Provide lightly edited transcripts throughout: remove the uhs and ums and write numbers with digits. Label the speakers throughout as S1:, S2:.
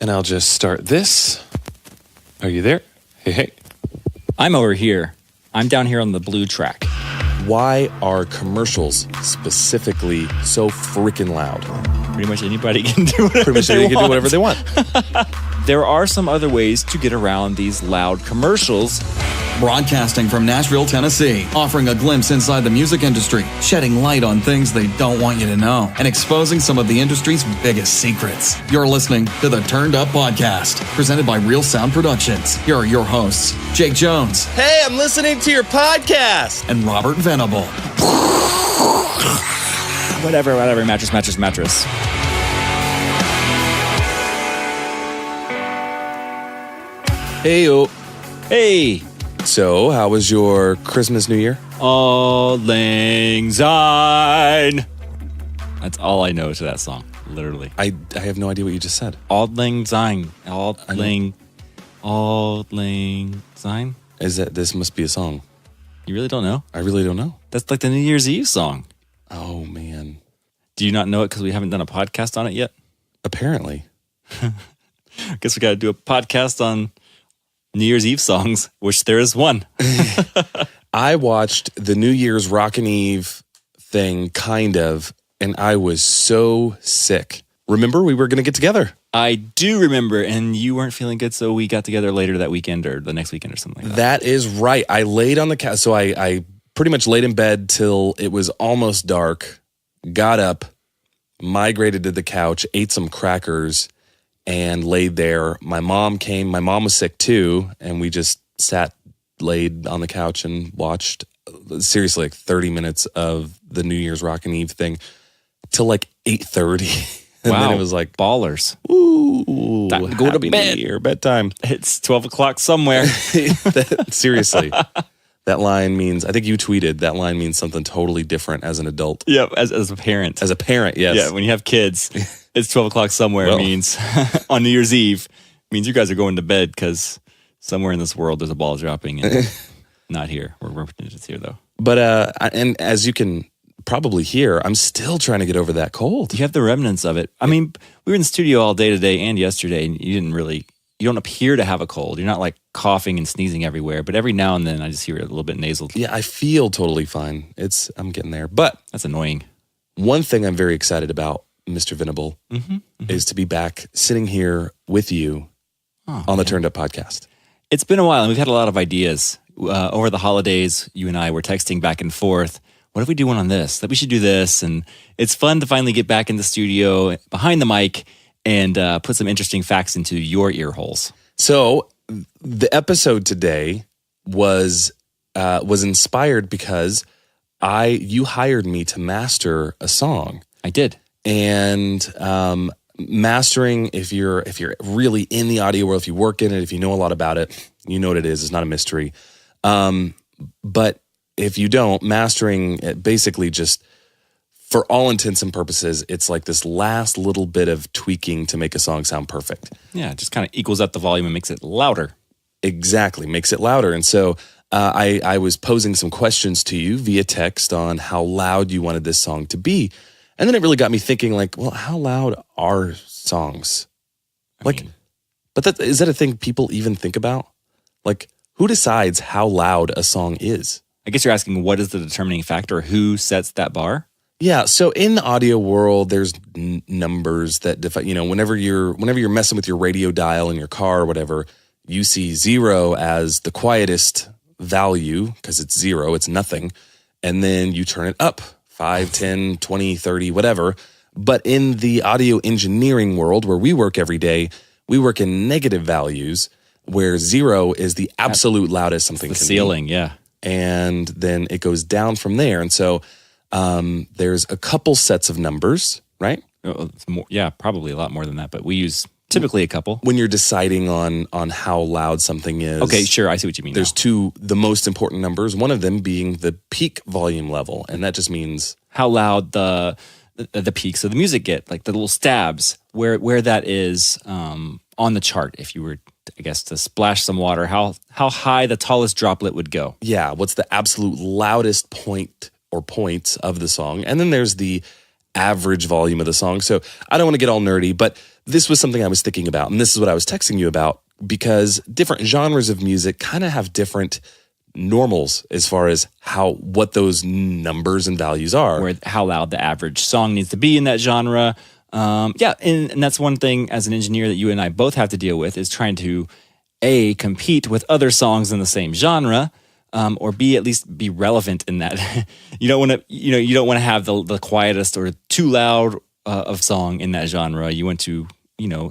S1: And I'll just start this. Are you there? Hey.
S2: I'm over here. I'm down here on the blue track.
S1: Why are commercials specifically so freaking loud?
S2: Pretty much anybody can do whatever
S1: they want.
S2: There are some other ways to get around these loud commercials.
S3: Broadcasting from Nashville, Tennessee, offering a glimpse inside the music industry, shedding light on things they don't want you to know, and exposing some of the industry's biggest secrets. You're listening to the Turned Up Podcast, presented by Real Sound Productions. Here are your hosts, Jake Jones.
S1: Hey, I'm listening to your podcast.
S3: And Robert Venable.
S2: Whatever, mattress.
S1: Hey-o.
S2: Hey.
S1: So, how was your Christmas, New Year?
S2: Auld Lang Syne. That's all I know to that song, literally.
S1: I have no idea what you just said.
S2: Auld Lang Syne. Auld Lang Syne.
S1: This must be a song.
S2: You really don't know?
S1: I really don't know.
S2: That's like the New Year's Eve song.
S1: Oh, man.
S2: Do you not know it because we haven't done a podcast on it yet?
S1: Apparently.
S2: I guess we got to do a podcast on New Year's Eve songs, which there is one.
S1: I watched the New Year's Rockin' Eve thing, kind of, and I was so sick. Remember, we were going to get together.
S2: I do remember, and you weren't feeling good, so we got together later that weekend or the next weekend or something like that.
S1: That is right. I laid on the couch, so I pretty much laid in bed till it was almost dark, got up, migrated to the couch, ate some crackers, and laid there. My mom came. My mom was sick too, and we just laid on the couch and watched, seriously, like 30 minutes of the New Year's Rockin' Eve thing till like 8:30. And
S2: wow,
S1: then it was like,
S2: ballers.
S1: Ooh,
S2: time to go to bed.
S1: New Year, bedtime.
S2: It's 12 o'clock somewhere.
S1: Seriously. That line means, I think you tweeted, that line means something totally different as an adult.
S2: Yeah, as a parent.
S1: As a parent, yes.
S2: Yeah, when you have kids, it's 12 o'clock somewhere.
S1: Well.
S2: Means on New Year's Eve, means you guys are going to bed because somewhere in this world there's a ball dropping and not here. We're just here though.
S1: But, and as you can probably hear, I'm still trying to get over that cold.
S2: You have the remnants of it. I mean, we were in the studio all day today and yesterday, and you don't appear to have a cold. You're not like coughing and sneezing everywhere, but every now and then I just hear it a little bit nasal.
S1: Yeah, I feel totally fine. I'm getting there. But
S2: that's annoying.
S1: One thing I'm very excited about, Mr. Venable, is to be back sitting here with you on the Turned Up Podcast.
S2: It's been a while, and we've had a lot of ideas. Over the holidays, you and I were texting back and forth. What if we do one on this? That we should do this. And it's fun to finally get back in the studio behind the mic and put some interesting facts into your ear holes.
S1: So the episode today was inspired because you hired me to master a song.
S2: I did.
S1: And mastering, if you're really in the audio world, if you work in it, if you know a lot about it, you know what it is. It's not a mystery. But if you don't, mastering it basically just, for all intents and purposes, it's like this last little bit of tweaking to make a song sound perfect.
S2: Yeah, it just kind of equals out the volume and makes it louder.
S1: Exactly, makes it louder. And so I was posing some questions to you via text on how loud you wanted this song to be. And then it really got me thinking, like, well, how loud are songs? Is that a thing people even think about? Like, who decides how loud a song is?
S2: I guess you're asking what is the determining factor? Who sets that bar?
S1: Yeah, so in the audio world, there's numbers that define. Whenever you're messing with your radio dial in your car or whatever, you see 0 as the quietest value because it's 0, it's nothing, and then you turn it up 5, 10, 20, 30, whatever. But in the audio engineering world, where we work every day, we work in negative values, where 0 is the absolute loudest something can be.
S2: The ceiling, yeah.
S1: And then it goes down from there. And so there's a couple sets of numbers, right?
S2: It's more, yeah, probably a lot more than that, but we use typically a couple.
S1: When you're deciding on how loud something is.
S2: Okay, sure, I see what you mean.
S1: There's the most important numbers, one of them being the peak volume level, and that just means
S2: how loud the peaks of the music get, like the little stabs, where that is on the chart, if you were, I guess, to splash some water, how high the tallest droplet would go.
S1: Yeah, what's the absolute loudest point or points of the song. And then there's the average volume of the song. So I don't want to get all nerdy, but this was something I was thinking about, and this is what I was texting you about, because different genres of music kind of have different normals as far as what those numbers and values are.
S2: Or how loud the average song needs to be in that genre. And that's one thing as an engineer that you and I both have to deal with, is trying to A, compete with other songs in the same genre, or B, at least be relevant in that. You don't want to have the quietest or too loud of song in that genre. You want to,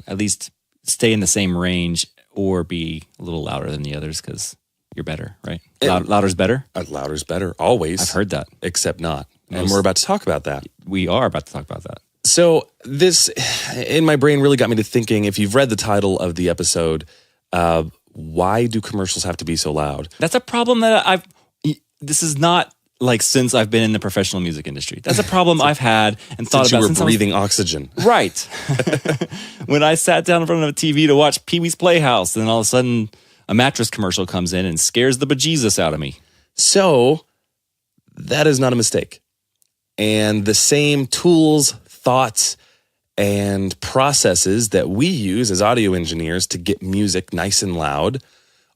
S2: at least stay in the same range or be a little louder than the others, because you're better, right? Louder's better?
S1: Louder's better, always.
S2: I've heard that.
S1: Except not. And we're about to talk about that.
S2: We are about to talk about that.
S1: So this, in my brain, really got me to thinking, if you've read the title of the episode, why do commercials have to be so loud?
S2: That's a problem that this is not like since I've been in the professional music industry. That's a problem I've had and thought about
S1: since you were breathing oxygen.
S2: Right. When I sat down in front of a TV to watch Pee-wee's Playhouse, and all of a sudden a mattress commercial comes in and scares the bejesus out of me.
S1: So that is not a mistake. And the same tools, thoughts, and processes that we use as audio engineers to get music nice and loud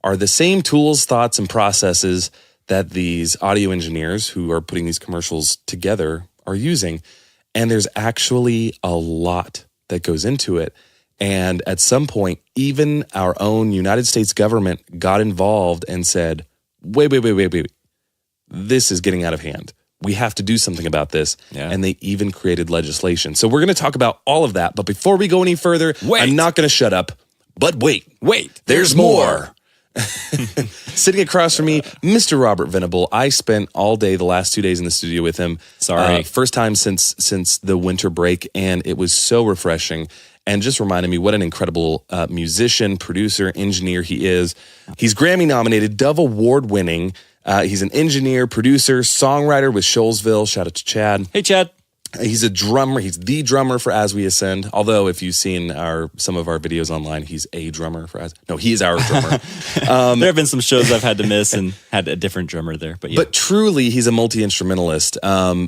S1: are the same tools, thoughts, and processes that these audio engineers who are putting these commercials together are using. And there's actually a lot that goes into it. And at some point, even our own United States government got involved and said, wait. This is getting out of hand. We have to do something about this. Yeah. And they even created legislation. So we're going to talk about all of that. But before we go any further, I'm not going to shut up. But wait, there's more. Sitting across from me, Mr. Robert Venable. I spent all day the last 2 days in the studio with him.
S2: Sorry.
S1: First time since the winter break, and it was so refreshing. And just reminded me what an incredible musician, producer, engineer he is. He's Grammy nominated, Dove Award winning. He's an engineer, producer, songwriter with Shoalsville. Shout out to Chad.
S2: Hey, Chad.
S1: He's a drummer. He's the drummer for As We Ascend. Although, if you've seen some of our videos online, he's a drummer for As. No, he is our drummer.
S2: There have been some shows I've had to miss and had a different drummer there. But
S1: truly, he's a multi-instrumentalist,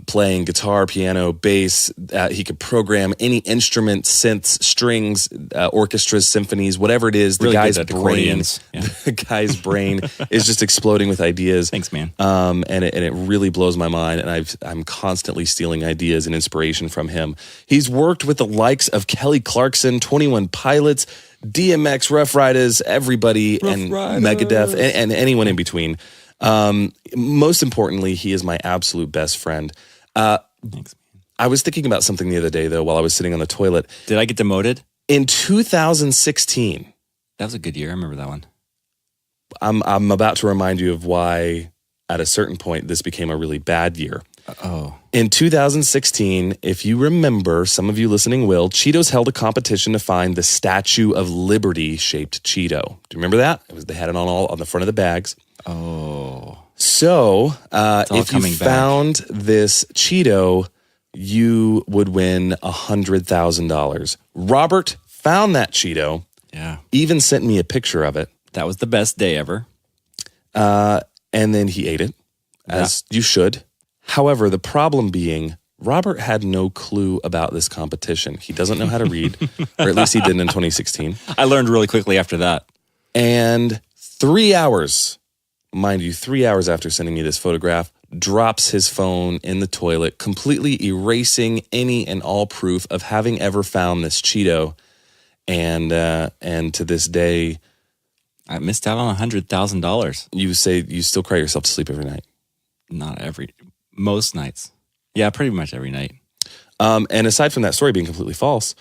S1: playing guitar, piano, bass. He could program any instrument, synths, strings, orchestras, symphonies, whatever it is.
S2: Really
S1: the guy's brain is just exploding with ideas.
S2: Thanks, man.
S1: And it really blows my mind. And I'm constantly stealing ideas and inspiration from him. He's worked with the likes of Kelly Clarkson, 21 Pilots, DMX, Rough Riders, everybody, Megadeth, and anyone in between. Most importantly, he is my absolute best friend.
S2: Thanks, man.
S1: I was thinking about something the other day, though, while I was sitting on the toilet.
S2: Did I get demoted?
S1: In 2016.
S2: That was a good year. I remember that one.
S1: I'm about to remind you of why, at a certain point, this became a really bad year.
S2: Oh.
S1: In 2016, if you remember, some of you listening will, Cheetos held a competition to find the Statue of Liberty shaped Cheeto. Do you remember that? They had it on the front of the bags.
S2: Oh.
S1: So if you found this Cheeto, you would win $100,000. Robert found that Cheeto.
S2: Yeah.
S1: Even sent me a picture of it.
S2: That was the best day ever.
S1: And then he ate it, as you should. However, the problem being, Robert had no clue about this competition. He doesn't know how to read, or at least he didn't in 2016.
S2: I learned really quickly after that.
S1: And 3 hours, mind you, 3 hours after sending me this photograph, drops his phone in the toilet, completely erasing any and all proof of having ever found this Cheeto. And to this day,
S2: I missed out on $100,000.
S1: You say you still cry yourself to sleep every night.
S2: Most nights. Yeah, pretty much every night.
S1: And aside from that story being completely false,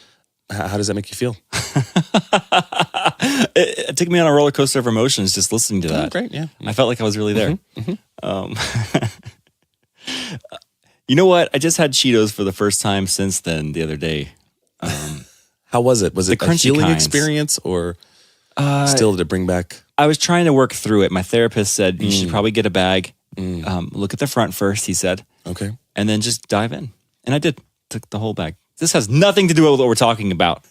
S1: how does that make you feel?
S2: It took me on a roller coaster of emotions just listening to that.
S1: Great, yeah.
S2: I felt like I was really there. You know what? I just had Cheetos for the first time since then the other day.
S1: How was it? Was it a healing
S2: kinds.
S1: Experience or still to bring back?
S2: I was trying to work through it. My therapist said you should probably get a bag. Look at the front first, he said.
S1: Okay.
S2: And then just dive in. And I did. Took the whole bag. This has nothing to do with what we're talking about.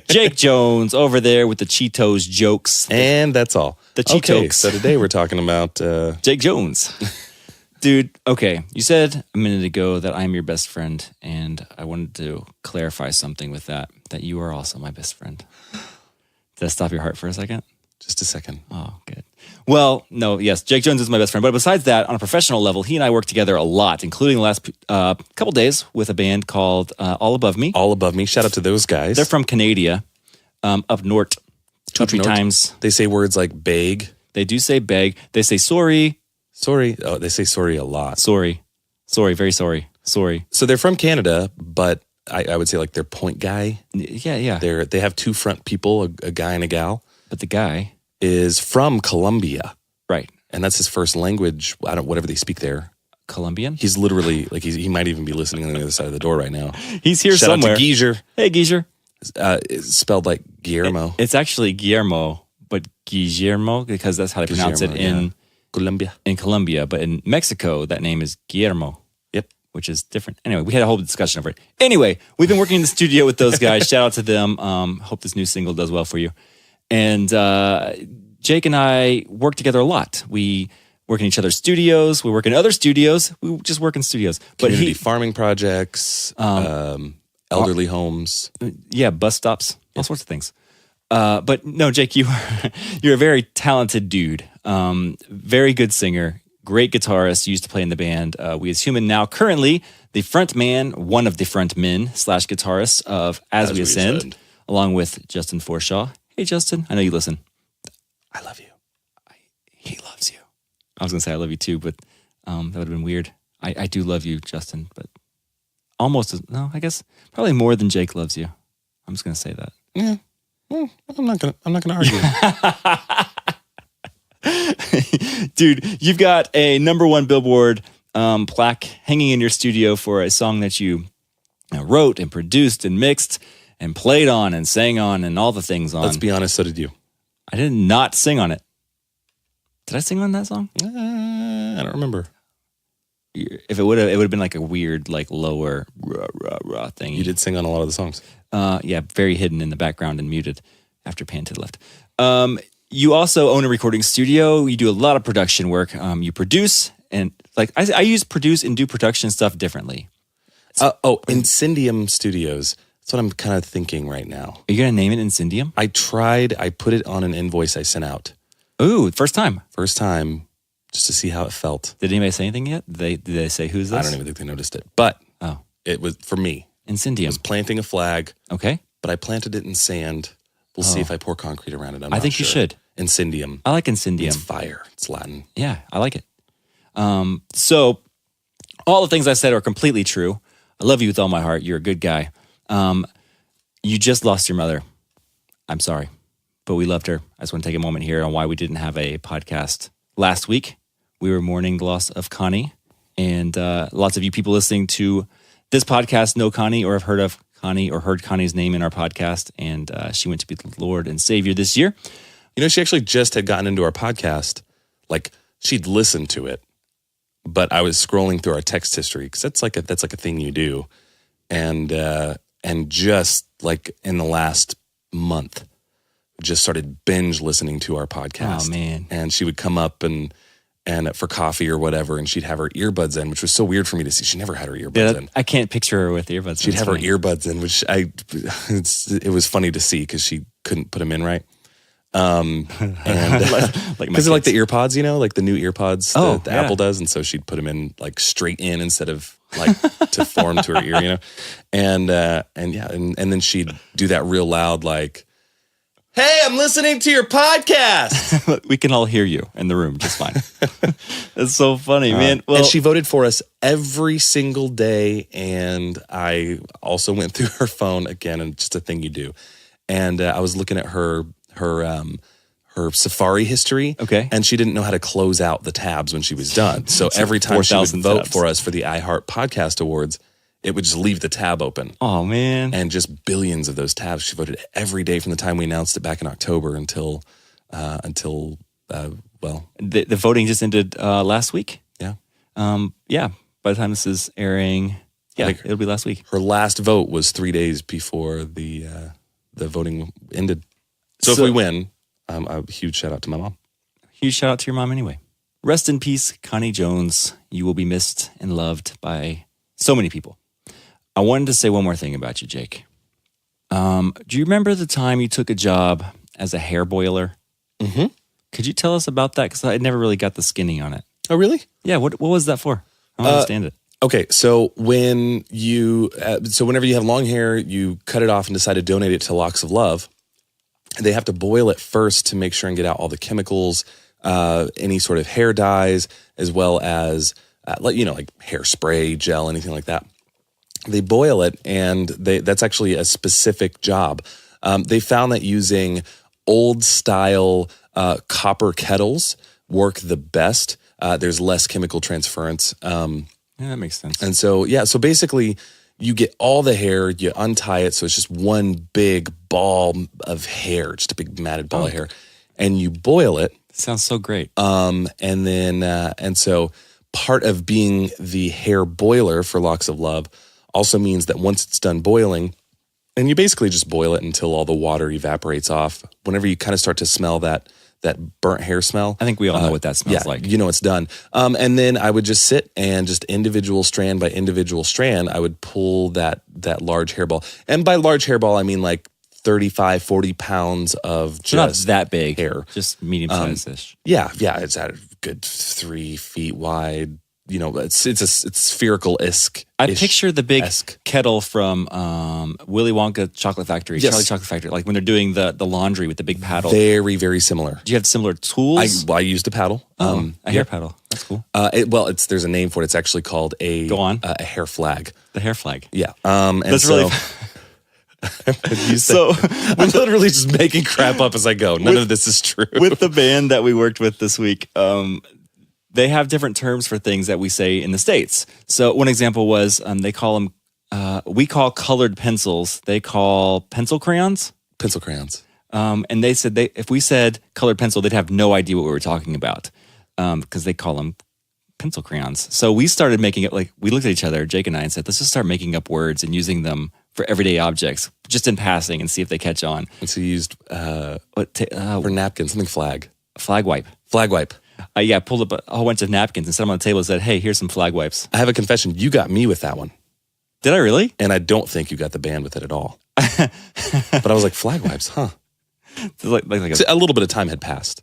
S2: Jake Jones over there with the Cheetos jokes.
S1: And that's all.
S2: The Cheetos.
S1: Okay, so today we're talking about...
S2: Jake Jones. Dude, okay. You said a minute ago that I'm your best friend, and I wanted to clarify something with that you are also my best friend. Did that stop your heart for a second?
S1: Just a second.
S2: Oh, good. Well, no, yes, Jake Jones is my best friend. But besides that, on a professional level, he and I work together a lot, including the last couple days with a band called All Above Me.
S1: All Above Me. Shout out to those guys.
S2: They're from Canada, up north. Two, 3 times.
S1: They say words like beg.
S2: They do say beg. They say sorry.
S1: Sorry. Oh, they say sorry a lot.
S2: Sorry. Sorry. Very sorry. Sorry.
S1: So they're from Canada, but I would say like they're point guy.
S2: Yeah.
S1: They have 2 front people, a guy and a gal.
S2: But the guy
S1: is from Colombia.
S2: Right.
S1: And that's his first language. Whatever they speak there.
S2: Colombian?
S1: He's literally like he might even be listening on the other side of the door right now.
S2: He's here
S1: Shout
S2: somewhere.
S1: out to Geezer.
S2: Hey, Geezer.
S1: It's spelled like Guillermo.
S2: It's actually Guillermo, but Guillermo because that's how they pronounce it in
S1: Colombia.
S2: In Colombia, but in Mexico, that name is Guillermo.
S1: Yep.
S2: Which is different. Anyway, we had a whole discussion over it. Anyway, we've been working in the studio with those guys. Shout out to them. Hope this new single does well for you. And Jake and I work together a lot. We work in each other's studios. We work in other studios. We just work in studios.
S1: Community farming projects, elderly homes.
S2: Yeah, bus stops, all sorts of things. But no, Jake, you're a very talented dude. Very good singer, great guitarist. Used to play in the band We As Human. Now, currently, the front man, one of the front men / guitarists of As We Ascend, along with Justin Forshaw. Hey, Justin, I know you listen.
S1: I love you.
S2: He loves you. I was going to say I love you too, but that would have been weird. I do love you, Justin, but I guess probably more than Jake loves you. I'm just going to say that.
S1: Yeah. Well, I'm not gonna argue.
S2: Dude, you've got a #1 Billboard plaque hanging in your studio for a song that you wrote and produced and mixed and played on and sang on and all the things on.
S1: Let's be honest, so did you.
S2: I did not sing on it. Did I sing on that song?
S1: I don't remember.
S2: If it would have been like a weird, like lower rah thing.
S1: You did sing on a lot of the songs.
S2: Yeah, very hidden in the background and muted after Panted left. You also own a recording studio. You do a lot of production work. You produce and I use produce and do production stuff differently.
S1: Incendium Studios. That's what I'm kind of thinking right now.
S2: Are you going to name it Incendium?
S1: I tried. I put it on an invoice I sent out.
S2: Ooh, first time.
S1: First time, just to see how it felt.
S2: Did anybody say anything yet? Did they say who's this?
S1: I don't even think they noticed it. But it was, for me,
S2: Incendium.
S1: I was planting a flag.
S2: Okay.
S1: But I planted it in sand. We'll see if I pour concrete around it.
S2: I think you should.
S1: Incendium.
S2: I like Incendium.
S1: It's fire. It's Latin.
S2: Yeah, I like it. So all the things I said are completely true. I love you with all my heart. You're a good guy. You just lost your mother. I'm sorry, but we loved her. I just want to take a moment here on why we didn't have a podcast last week. We were mourning the loss of Connie, and lots of you people listening to this podcast know Connie or have heard of Connie or heard Connie's name in our podcast, and she went to be the Lord and Savior this year.
S1: You know, she actually just had gotten into our podcast. Like, she'd listened to it, but I was scrolling through our text history because that's like a thing you do, and just like in the last month, just started binge listening to our podcast.
S2: Oh man!
S1: And she would come up and for coffee or whatever, and she'd have her earbuds in, which was so weird for me to see. She never had her earbuds in.
S2: I can't picture her with earbuds.
S1: She'd have her earbuds in, which it was funny to see because she couldn't put them in right. And because like the earpods, you know, like the new earpods that Apple does, and so she'd put them in like straight in instead of like to form to her ear, you know, and then she'd do that real loud, like, "Hey, I'm listening to your podcast."
S2: We can all hear you in the room just fine. It's so funny, man. Well,
S1: and she voted for us every single day, and I also went through her phone again, and just a thing you do, and I was looking at her Safari history.
S2: Okay.
S1: And she didn't know how to close out the tabs when she was done. So every time she would vote for us for the iHeart Podcast Awards, it would just leave the tab open.
S2: Oh, man.
S1: And just billions of those tabs. She voted every day from the time we announced it back in October until the
S2: voting just ended last week.
S1: Yeah.
S2: Yeah. By the time this is airing, it'll be last week.
S1: Her last vote was 3 days before the voting ended. So if we win, a huge shout out to my mom.
S2: Huge shout out to your mom anyway. Rest in peace, Connie Jones. You will be missed and loved by so many people. I wanted to say one more thing about you, Jake. Do you remember the time you took a job as a hair boiler?
S1: Mm-hmm.
S2: Could you tell us about that? Because I never really got the skinny on it.
S1: Oh, really?
S2: Yeah, what was that for? I don't understand it.
S1: Okay, so when whenever you have long hair, you cut it off and decide to donate it to Locks of Love. They have to boil it first to make sure and get out all the chemicals, any sort of hair dyes, as well as like hairspray, gel, anything like that. They boil it, and that's actually a specific job. They found that using old style copper kettles work the best. There's less chemical transference.
S2: Yeah, that makes sense.
S1: And so basically you get all the hair, you untie it, so it's just one big ball of hair, just a big matted ball of hair, and you boil it.
S2: Sounds so great.
S1: And so part of being the hair boiler for Locks of Love also means that once it's done boiling, and you basically just boil it until all the water evaporates off. Whenever you kind of start to smell that burnt hair smell.
S2: I think we all know what that smells like.
S1: You know it's done. And then I would just sit and just individual strand by individual strand, I would pull that large hairball. And by large hairball, I mean like 35, 40 pounds of just
S2: not that big
S1: hair.
S2: Just medium size-ish.
S1: Yeah. It's at a good 3 feet wide. It's a spherical-esque.
S2: I picture the big kettle from Willy Wonka Chocolate Factory, Charlie Chocolate Factory, like when they're doing the laundry with the big paddle.
S1: Very, very similar.
S2: Do you have similar tools?
S1: I used a paddle.
S2: A hair paddle. That's cool.
S1: There's a name for it. It's actually called a hair flag.
S2: The hair flag.
S1: Yeah.
S2: That's really.
S1: So I'm literally just making crap up as I go. None of this is true.
S2: With the band that we worked with this week, they have different terms for things that we say in the States. So one example was they call them, we call colored pencils, they call pencil crayons.
S1: Pencil crayons.
S2: And they said if we said colored pencil, they'd have no idea what we were talking about because they call them pencil crayons. So we started making it, like we looked at each other, Jake and I, and said, let's just start making up words and using them for everyday objects, just in passing and see if they catch on.
S1: And so you used for napkins, something flag.
S2: Flag wipe.
S1: Flag wipe.
S2: I pulled up a whole bunch of napkins and set them on the table and said, hey, here's some flag wipes.
S1: I have a confession. You got me with that one.
S2: Did I really?
S1: And I don't think you got the band with it at all. But I was like, flag wipes, huh?
S2: Like
S1: a little bit of time had passed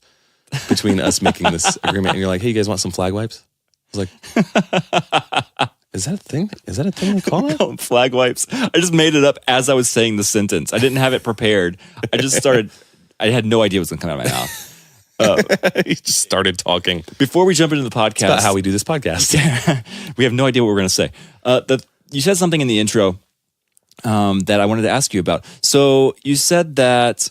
S1: between us making this agreement. And you're like, hey, you guys want some flag wipes? I was like, is that a thing? Is that a thing they call it?
S2: Flag wipes. I just made it up as I was saying the sentence. I didn't have it prepared. I just started. I had no idea what was going to come out of my mouth.
S1: He just started talking.
S2: Before we jump into the podcast,
S1: it's about how we do this podcast.
S2: We have no idea what we're going to say. You said something in the intro that I wanted to ask you about. So you said that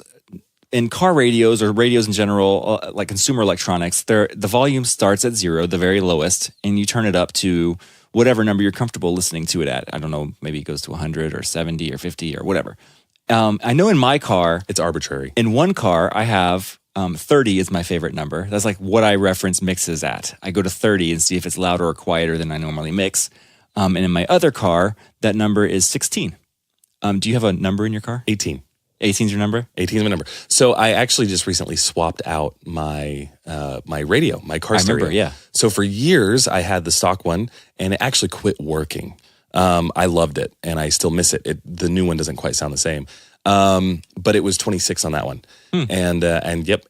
S2: in car radios or radios in general, like consumer electronics, the volume starts at 0, the very lowest, and you turn it up to whatever number you're comfortable listening to it at. I don't know, maybe it goes to 100 or 70 or 50 or whatever. I know in my car,
S1: it's arbitrary.
S2: In one car, I have 30 is my favorite number. That's like what I reference mixes at. I go to 30 and see if it's louder or quieter than I normally mix. And in my other car, that number is 16. Do you have a number in your car?
S1: 18.
S2: 18 is your number?
S1: 18 is my number. So I actually just recently swapped out my my radio, my car stereo.
S2: I remember, yeah.
S1: So for years, I had the stock one, and it actually quit working. I loved it, and I still miss it. The new one doesn't quite sound the same. But it was 26 on that one, and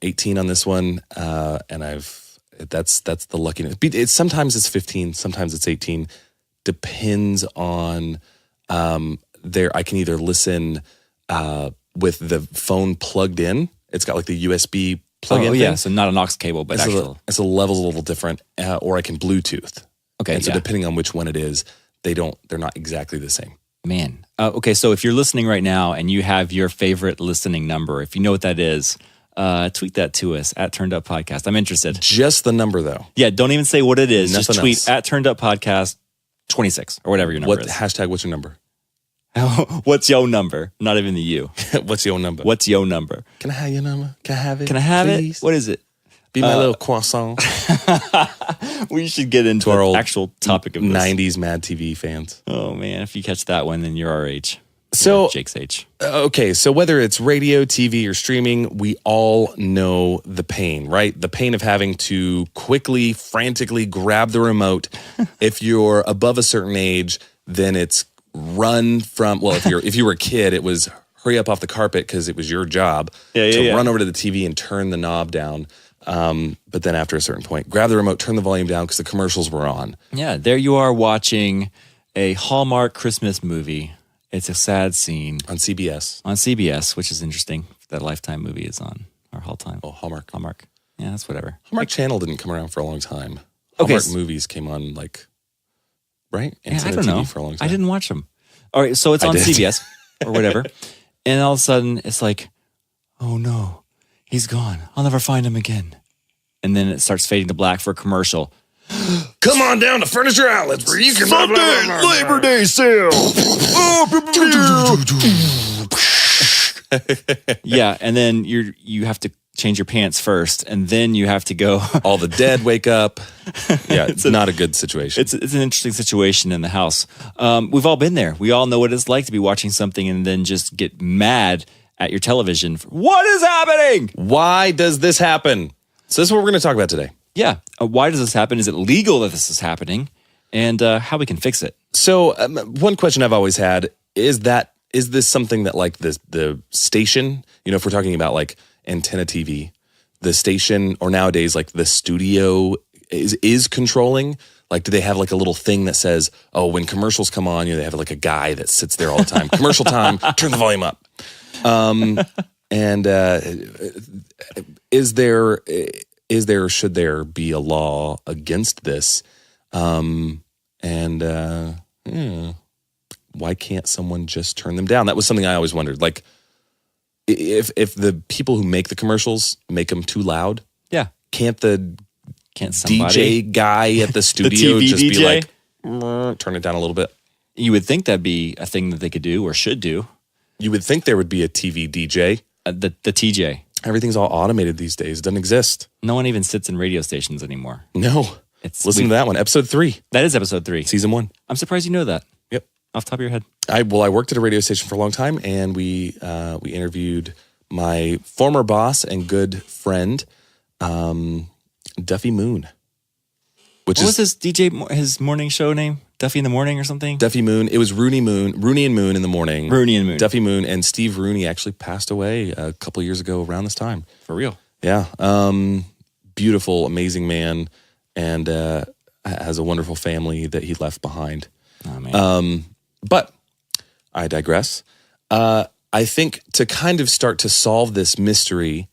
S1: 18 on this one. And that's the luckiness. Sometimes it's 15, sometimes it's 18. Depends on I can either listen with the phone plugged in. It's got like the USB plug-in.
S2: Oh yeah, so not an aux cable, but actual.
S1: It's a level's a little different, or I can Bluetooth.
S2: Okay,
S1: and so depending on which one it is, they're not exactly the same.
S2: Man. Okay, so if you're listening right now and you have your favorite listening number, if you know what that is, tweet that to us at Turned Up Podcast. I'm interested.
S1: Just the number, though.
S2: Yeah, don't even say what it is.
S1: Nothing
S2: just tweet
S1: else.
S2: at Turned Up Podcast 26 or whatever your number is.
S1: Hashtag what's your number?
S2: What's your number? Not even the you.
S1: What's your number?
S2: What's your number?
S1: Can I have your number? Can I have it?
S2: Can I have
S1: please?
S2: it? What is it?
S1: Be my little croissant.
S2: We should get into
S1: our
S2: the actual topic of this.
S1: 90s Mad TV fans.
S2: Oh, man. If you catch that one, then you're our age.
S1: So
S2: Jake's age.
S1: Okay, so whether it's radio, TV, or streaming, we all know the pain, right? The pain of having to quickly, frantically grab the remote. If you're above a certain age, then it's run from. Well, if you were a kid, it was hurry up off the carpet because it was your job to run over to the TV and turn the knob down. But then after a certain point, grab the remote, turn the volume down because the commercials were on.
S2: Yeah, there you are watching a Hallmark Christmas movie. It's a sad scene.
S1: On CBS.
S2: On CBS, which is interesting. That Lifetime movie is on, or Halltime.
S1: Oh, Hallmark.
S2: Hallmark. Yeah, that's whatever.
S1: Hallmark Channel didn't come around for a long time.
S2: Okay.
S1: Hallmark movies came on right?
S2: Yeah, I
S1: Antenna
S2: don't know.
S1: TV for a long time.
S2: I didn't watch them. All right, so it's on CBS or whatever. And all of a sudden, it's like, oh no, he's gone. I'll never find him again. And then it starts fading to black for a commercial.
S1: Come on down to Furniture Outlets where you can...
S2: Sunday Labor Day sale. Yeah, and then you have to change your pants first, and then you have to go.
S1: All the dead wake up. Yeah, it's not a good situation.
S2: It's an interesting situation in the house. We've all been there. We all know what it's like to be watching something and then just get mad at your television. What is happening?
S1: Why does this happen? So this is what we're going to talk about today.
S2: Yeah. Why does this happen? Is it legal that this is happening? And how we can fix it.
S1: So one question I've always had is this something that like the station, if we're talking about like antenna TV, the station or nowadays like the studio is controlling? Like, do they have like a little thing that says, oh, when commercials come on, they have like a guy that sits there all the time. Commercial time, turn the volume up. Should there be a law against this? Why can't someone just turn them down? That was something I always wondered. Like, if the people who make the commercials make them too loud, can't somebody, DJ guy at the studio just
S2: DJ?
S1: be like, turn it down a little bit?
S2: You would think that'd be a thing that they could do or should do.
S1: You would think there would be a TV DJ.
S2: The TJ.
S1: Everything's all automated these days. It doesn't exist.
S2: No one even sits in radio stations anymore.
S1: No. Listen to that one. Episode 3.
S2: That is episode 3.
S1: Season 1.
S2: I'm surprised you know that.
S1: Yep.
S2: Off the top of your head.
S1: I worked at a radio station for a long time, and we interviewed my former boss and good friend, Duffy Moon.
S2: What was his morning show name? Duffy in the Morning or something?
S1: Duffy Moon. It was Rooney and Moon in the morning.
S2: Rooney and Moon.
S1: Duffy Moon. And Steve Rooney actually passed away a couple of years ago around this time.
S2: For real?
S1: Yeah. Beautiful, amazing man, and has a wonderful family that he left behind.
S2: Oh, man.
S1: But I digress. I think to kind of start to solve this mystery,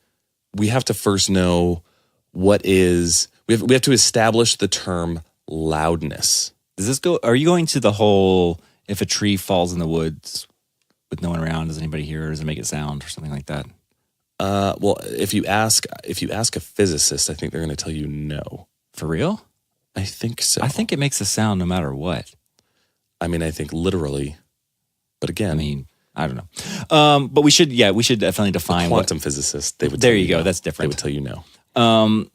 S1: we have to first know we have to establish the term loudness.
S2: Does this go? Are you going to the whole if a tree falls in the woods with no one around, does anybody hear it? Or does it make it sound or something like that?
S1: Well, if you ask a physicist, I think they're going to tell you no.
S2: For real?
S1: I think so.
S2: I think it makes a sound no matter what.
S1: I mean, I think literally, but again,
S2: I don't know. But we should definitely define
S1: quantum physicist. They would.
S2: There you go. That's different.
S1: They would tell you no.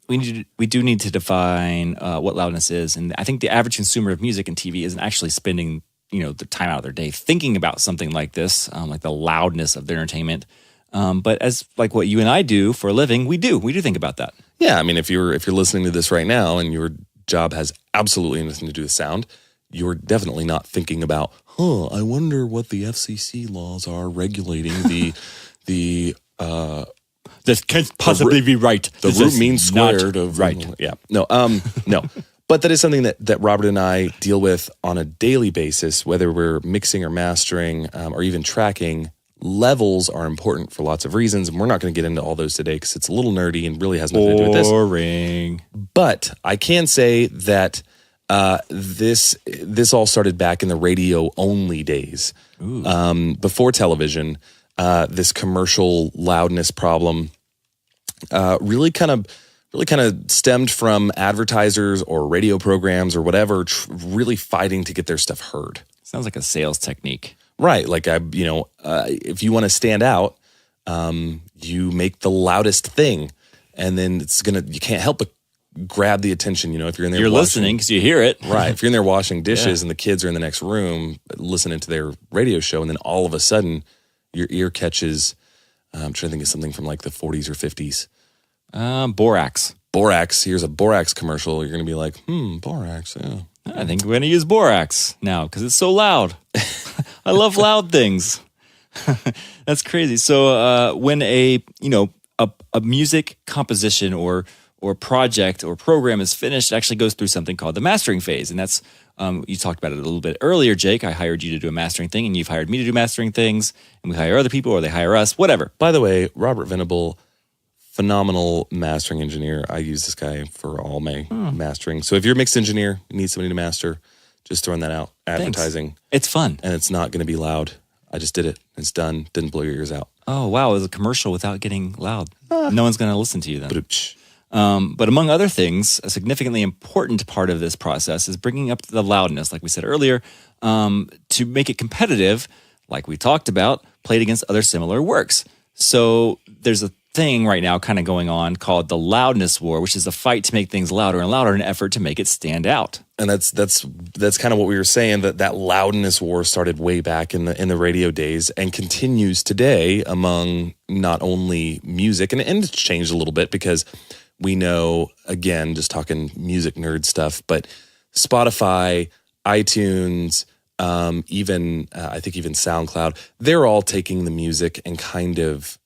S2: We do need to define what loudness is, and I think the average consumer of music and TV isn't actually spending the time out of their day thinking about something like this, like the loudness of their entertainment. But as like what you and I do for a living, we do think about that.
S1: Yeah, I mean, if you're listening to this right now and your job has absolutely nothing to do with sound, you're definitely not thinking about, I wonder what the FCC laws are regulating the
S2: this can't possibly be right.
S1: The root mean squared of
S2: right.
S1: Yeah. No. No. But that is something that Robert and I deal with on a daily basis, whether we're mixing or mastering or even tracking. Levels are important for lots of reasons, and we're not going to get into all those today because it's a little nerdy and really has nothing to do with this.
S2: Boring.
S1: But I can say that this all started back in the radio only days, before television. This commercial loudness problem really kind of stemmed from advertisers or radio programs or whatever, really fighting to get their stuff heard.
S2: Sounds like a sales technique.
S1: Right. Like, if you want to stand out, you make the loudest thing, and then you can't help but grab the attention. If you're in there,
S2: You're listening because you hear it.
S1: Right. If you're in there washing dishes and the kids are in the next room listening to their radio show, and then all of a sudden your ear catches, I'm trying to think of something from like the 40s or 50s.
S2: Borax.
S1: Borax. Here's a Borax commercial. You're going to be like, Borax. Yeah.
S2: I think we're going to use borax now because it's so loud. I love loud things. That's crazy. So when a music composition or project or program is finished, it actually goes through something called the mastering phase. And that's, you talked about it a little bit earlier, Jake. I hired you to do a mastering thing, and you've hired me to do mastering things, and we hire other people or they hire us, whatever.
S1: By the way, Robert Venable, phenomenal mastering engineer. I use this guy for all my mastering. So if you're a mixed engineer, you need somebody to master, just throwing that out. Advertising.
S2: Thanks. It's fun.
S1: And it's not going to be loud. I just did it. It's done. Didn't blow your ears out.
S2: Oh, wow. It was a commercial without getting loud. No one's going to listen to you then.
S1: Ba-doop.
S2: But among other things, a significantly important part of this process is bringing up the loudness, like we said earlier, to make it competitive, like we talked about, played against other similar works. So there's a thing right now kind of going on called the loudness war, which is a fight to make things louder and louder in an effort to make it stand out.
S1: And that's kind of what we were saying, that loudness war started way back in the radio days and continues today among not only music, and it's changed a little bit because we know, again, just talking music nerd stuff, but Spotify, iTunes, even I think even SoundCloud, they're all taking the music and kind of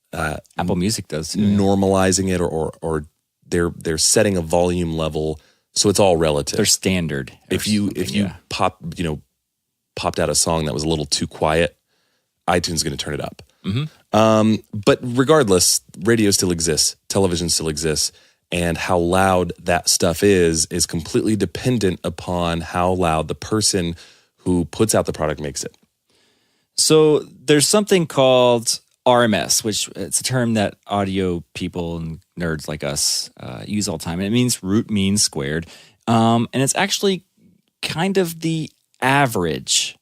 S2: Apple Music does too.
S1: Normalizing it, or they're setting a volume level, so it's all relative.
S2: They're standard.
S1: If you popped out a song that was a little too quiet, iTunes is going to turn it up. Mm-hmm. But regardless, radio still exists, television still exists, and how loud that stuff is completely dependent upon how loud the person who puts out the product makes it.
S2: So there's something called RMS, which it's a term that audio people and nerds like us use all the time. And it means root mean squared. And it's actually kind of the average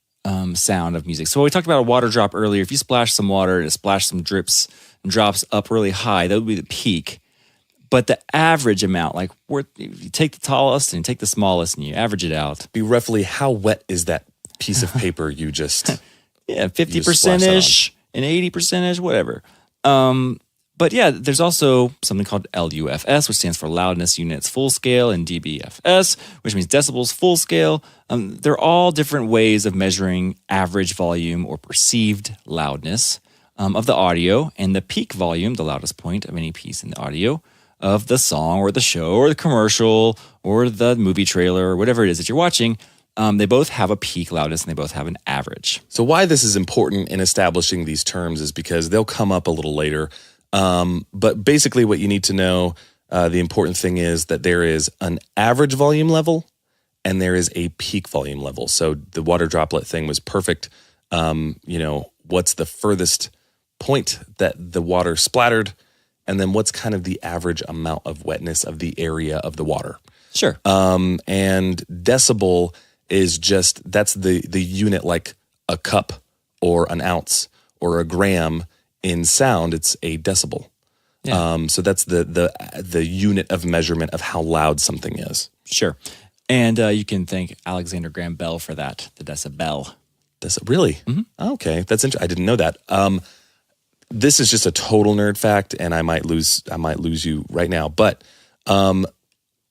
S2: sound of music. So we talked about a water drop earlier. If you splash some water and it splashes some drips and drops up really high, that would be the peak. But the average amount, like if you take the tallest and you take the smallest and you average it out.
S1: Be roughly how wet is that piece of paper you just...
S2: Yeah, 50%-ish. And 80%ish, whatever. But yeah, there's also something called LUFS, which stands for Loudness Units Full Scale, and dBFS, which means decibels full scale. They're all different ways of measuring average volume or perceived loudness of the audio, and the peak volume, the loudest point of any piece in the audio, of the song or the show or the commercial or the movie trailer or whatever it is that you're watching. They both have a peak loudness and they both have an average.
S1: So why this is important in establishing these terms is because they'll come up a little later. But basically what you need to know, the important thing is that there is an average volume level and there is a peak volume level. So the water droplet thing was perfect. What's the furthest point that the water splattered? And then what's kind of the average amount of wetness of the area of the water?
S2: Sure.
S1: And decibel is that's the unit, like a cup or an ounce or a gram in sound. It's a decibel. Yeah. So that's the unit of measurement of how loud something is.
S2: Sure. And you can thank Alexander Graham Bell for that, the decibel.
S1: Really? Mm-hmm. Okay, that's interesting. I didn't know that. This is just a total nerd fact, and I might lose you right now. But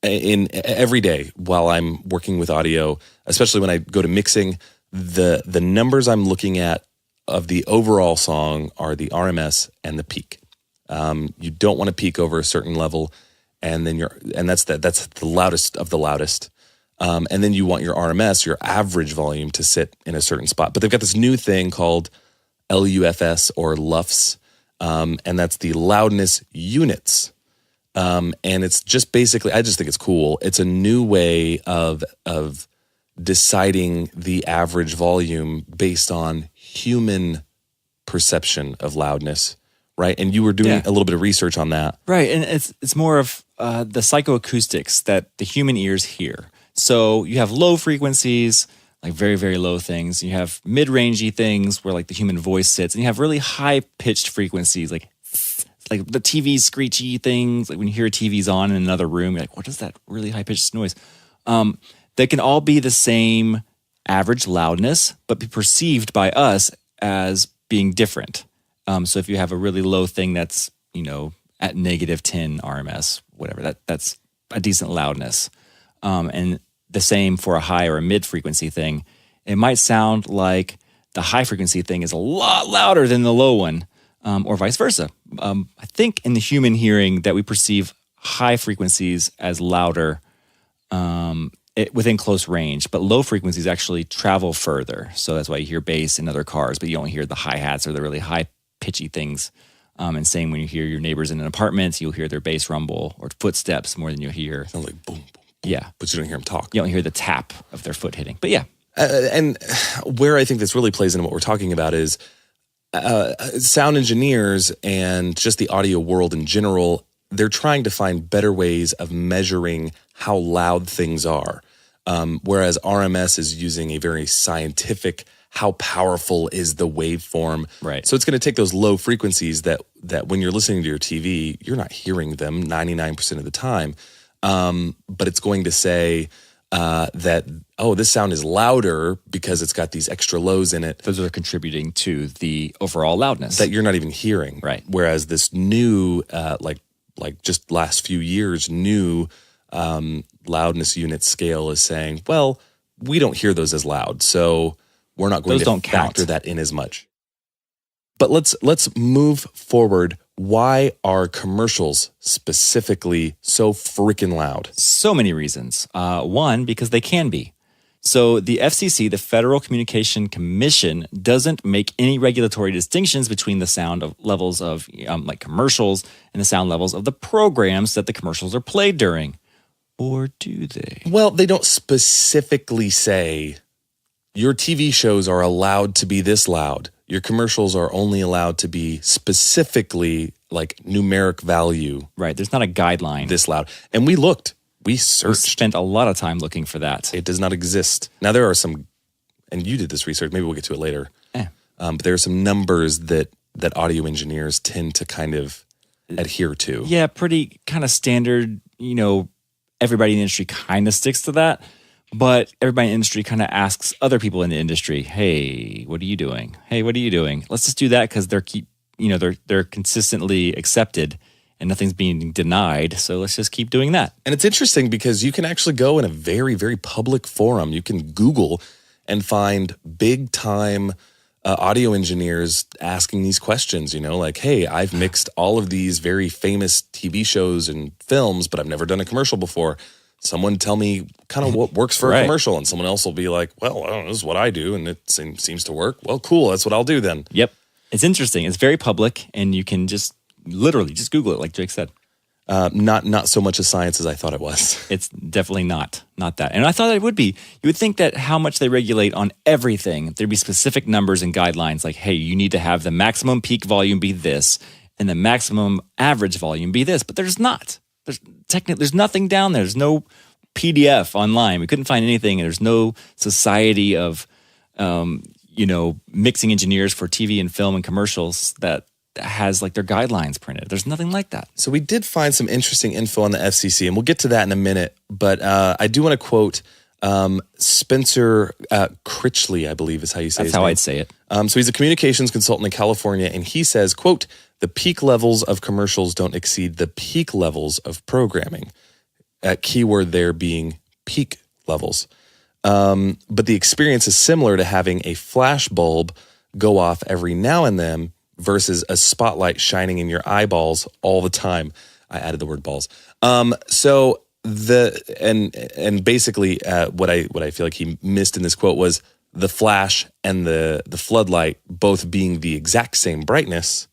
S1: in every day while I'm working with audio, especially when I go to mixing, the numbers I'm looking at of the overall song are the RMS and the peak. You don't want to peak over a certain level, and then that's the loudest of the loudest. And then you want your RMS, your average volume, to sit in a certain spot. But they've got this new thing called LUFS or LUFS, and that's the Loudness Units. And it's just basically, I just think it's cool. It's a new way of deciding the average volume based on human perception of loudness, right? And you were doing a little bit of research on that.
S2: Right, and it's more of the psychoacoustics that the human ears hear. So you have low frequencies, like very, very low things. You have mid-rangey things where like the human voice sits, and you have really high-pitched frequencies like like the TV screechy things, like when you hear a TV's on in another room, you're like, what is that really high-pitched noise? They can all be the same average loudness, but be perceived by us as being different. So if you have a really low thing that's, at -10 RMS, whatever, that's a decent loudness. And the same for a high or a mid-frequency thing. It might sound like the high-frequency thing is a lot louder than the low one, or vice versa. I think in the human hearing that we perceive high frequencies as louder within close range, but low frequencies actually travel further. So that's why you hear bass in other cars, but you don't hear the hi-hats or the really high-pitchy things. And same when you hear your neighbors in an apartment, you'll hear their bass rumble or footsteps more than you'll hear.
S1: Sounds like boom, boom, boom.
S2: Yeah.
S1: But you don't hear them talk.
S2: You don't hear the tap of their foot hitting. But yeah.
S1: And where I think this really plays into what we're talking about is sound engineers and just the audio world in general, they're trying to find better ways of measuring how loud things are. Whereas RMS is using a very scientific, how powerful is the waveform.
S2: Right.
S1: So it's going to take those low frequencies that when you're listening to your TV, you're not hearing them 99% of the time. But it's going to say that, this sound is louder because it's got these extra lows in it.
S2: Those are contributing to the overall loudness.
S1: That you're not even hearing.
S2: Right.
S1: Whereas this new, like just last few years, new loudness unit scale is saying, well, we don't hear those as loud, so we're not going to factor that in as much. But let's move forward. Why are commercials specifically so freaking loud?
S2: So many reasons. One, because they can be. So the FCC, the Federal Communication Commission, doesn't make any regulatory distinctions between the sound of levels of like commercials and the sound levels of the programs that the commercials are played during. Or do they?
S1: Well, they don't specifically say your TV shows are allowed to be this loud. Your commercials are only allowed to be specifically like numeric value.
S2: Right. There's not a guideline.
S1: This loud. And we looked. We searched.
S2: We spent a lot of time looking for that.
S1: It does not exist. Now, there are some, and you did this research, maybe we'll get to it later. But there are some numbers that audio engineers tend to kind of adhere to.
S2: Yeah, pretty kind of standard, everybody in the industry kind of sticks to that. But everybody in the industry kind of asks other people in the industry, hey, what are you doing? Hey, what are you doing? Let's just do that because they're consistently accepted and nothing's being denied. So let's just keep doing that.
S1: And it's interesting because you can actually go in a very, very public forum. You can Google and find big time audio engineers asking these questions, like, hey, I've mixed all of these very famous TV shows and films, but I've never done a commercial before. Someone tell me kind of what works for a commercial, and someone else will be like, well, I don't know, this is what I do, and it seems to work. Well, cool, that's what I'll do then.
S2: Yep. It's interesting. It's very public, and you can just literally just Google it, like Jake said.
S1: Not so much a science as I thought it was.
S2: It's definitely not that. And I thought it would be. You would think that how much they regulate on everything, there'd be specific numbers and guidelines like, hey, you need to have the maximum peak volume be this, and the maximum average volume be this. But there's not. There's nothing down there. There's no PDF online. We couldn't find anything. There's no society of, mixing engineers for TV and film and commercials that has like their guidelines printed. There's nothing like that.
S1: So we did find some interesting info on the FCC, and we'll get to that in a minute. But I do want to quote Spencer Critchley, I believe is how you say his name.
S2: That's how I'd say it.
S1: So he's a communications consultant in California, and he says, quote, the peak levels of commercials don't exceed the peak levels of programming. Keyword there being peak levels. But the experience is similar to having a flash bulb go off every now and then versus a spotlight shining in your eyeballs all the time. I added the word balls. So basically what I feel like he missed in this quote was the flash and the floodlight both being the exact same brightness,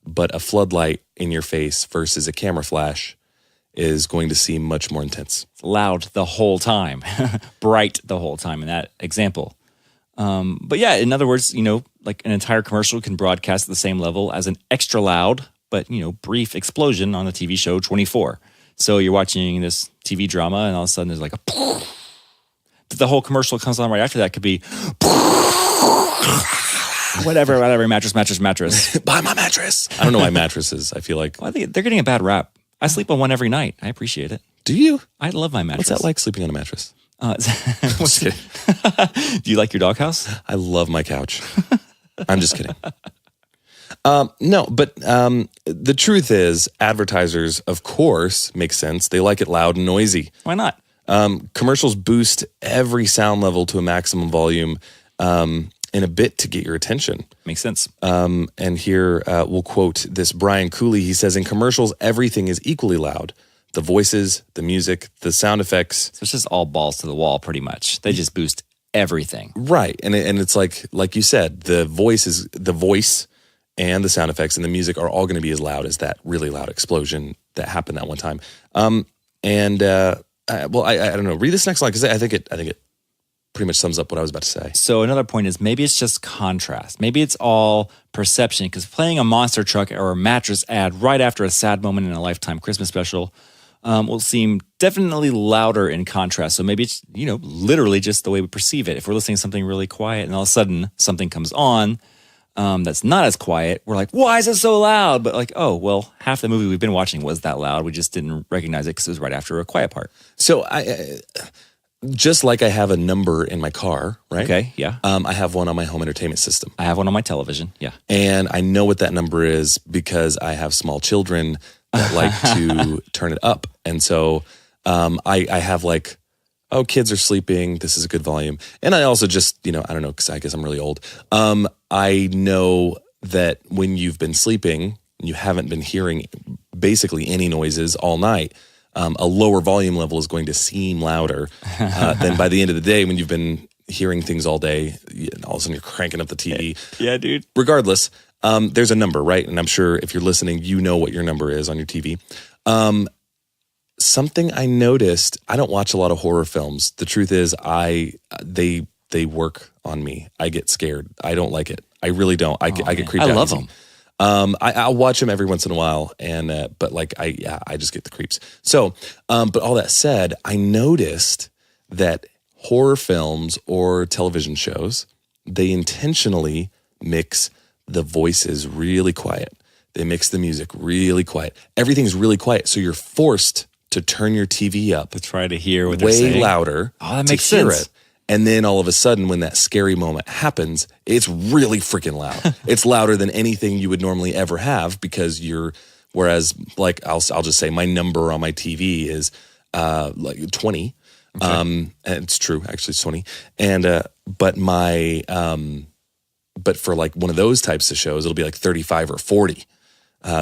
S1: but a floodlight in your face versus a camera flash is going to seem much more intense.
S2: It's loud the whole time, bright the whole time in that example. But yeah, in other words, like an entire commercial can broadcast at the same level as an extra loud, but, brief explosion on the TV show 24. So you're watching this TV drama and all of a sudden there's like the whole commercial comes on right after that could be whatever, mattress.
S1: Buy my mattress. I don't know why mattresses. I feel like.
S2: Well, I think they're getting a bad rap. I sleep on one every night. I appreciate it.
S1: Do you?
S2: I love my mattress.
S1: What's that like sleeping on a mattress?
S2: Just kidding. Do you like your doghouse?
S1: I love my couch. I'm just kidding. No, but the truth is, advertisers, of course, make sense. They like it loud and noisy.
S2: Why not?
S1: Commercials boost every sound level to a maximum volume in a bit to get your attention.
S2: Makes sense.
S1: And here we'll quote this Brian Cooley. He says, in commercials, everything is equally loud. The voices, the music, the sound effects.
S2: So it's just all balls to the wall, pretty much. They just boost everything.
S1: Right. And it's like you said, the voice and the sound effects and the music are all going to be as loud as that really loud explosion that happened that one time. I don't know. Read this next line because I think it pretty much sums up what I was about to say.
S2: So another point is maybe it's just contrast. Maybe it's all perception because playing a monster truck or a mattress ad right after a sad moment in a Lifetime Christmas special will seem definitely louder in contrast. So maybe it's, literally just the way we perceive it. If we're listening to something really quiet and all of a sudden something comes on that's not as quiet, we're like, why is it so loud? But like, oh, well, half the movie we've been watching was that loud. We just didn't recognize it because it was right after a quiet part.
S1: So just like I have a number in my car, right?
S2: Okay, yeah.
S1: I have one on my home entertainment system.
S2: I have one on my television, yeah.
S1: And I know what that number is because I have small children that like to turn it up. And so I have like, oh, kids are sleeping. This is a good volume. And I also just, I don't know, because I guess I'm really old. I know that when you've been sleeping, you haven't been hearing basically any noises all night, a lower volume level is going to seem louder than by the end of the day when you've been hearing things all day. All of a sudden you're cranking up the TV.
S2: Yeah, dude.
S1: Regardless, there's a number, right? And I'm sure if you're listening, you know what your number is on your TV. Something I noticed, I don't watch a lot of horror films. The truth is they work on me. I get scared. I don't like it. I really don't. I get creeped out.
S2: I love them.
S1: I'll watch them every once in a while, but I just get the creeps. So, but all that said, I noticed that horror films or television shows, they intentionally mix the voices really quiet. They mix the music really quiet. Everything's really quiet, so you're forced to turn your TV up
S2: to try to hear what they're saying.
S1: Way louder.
S2: Oh, that makes sense.
S1: It. And then all of a sudden, when that scary moment happens, it's really freaking loud. It's louder than anything you would normally ever have because whereas like I'll just say my number on my TV is like 20. Okay. And it's true, actually it's 20. And but for like one of those types of shows, it'll be like 35 or 40.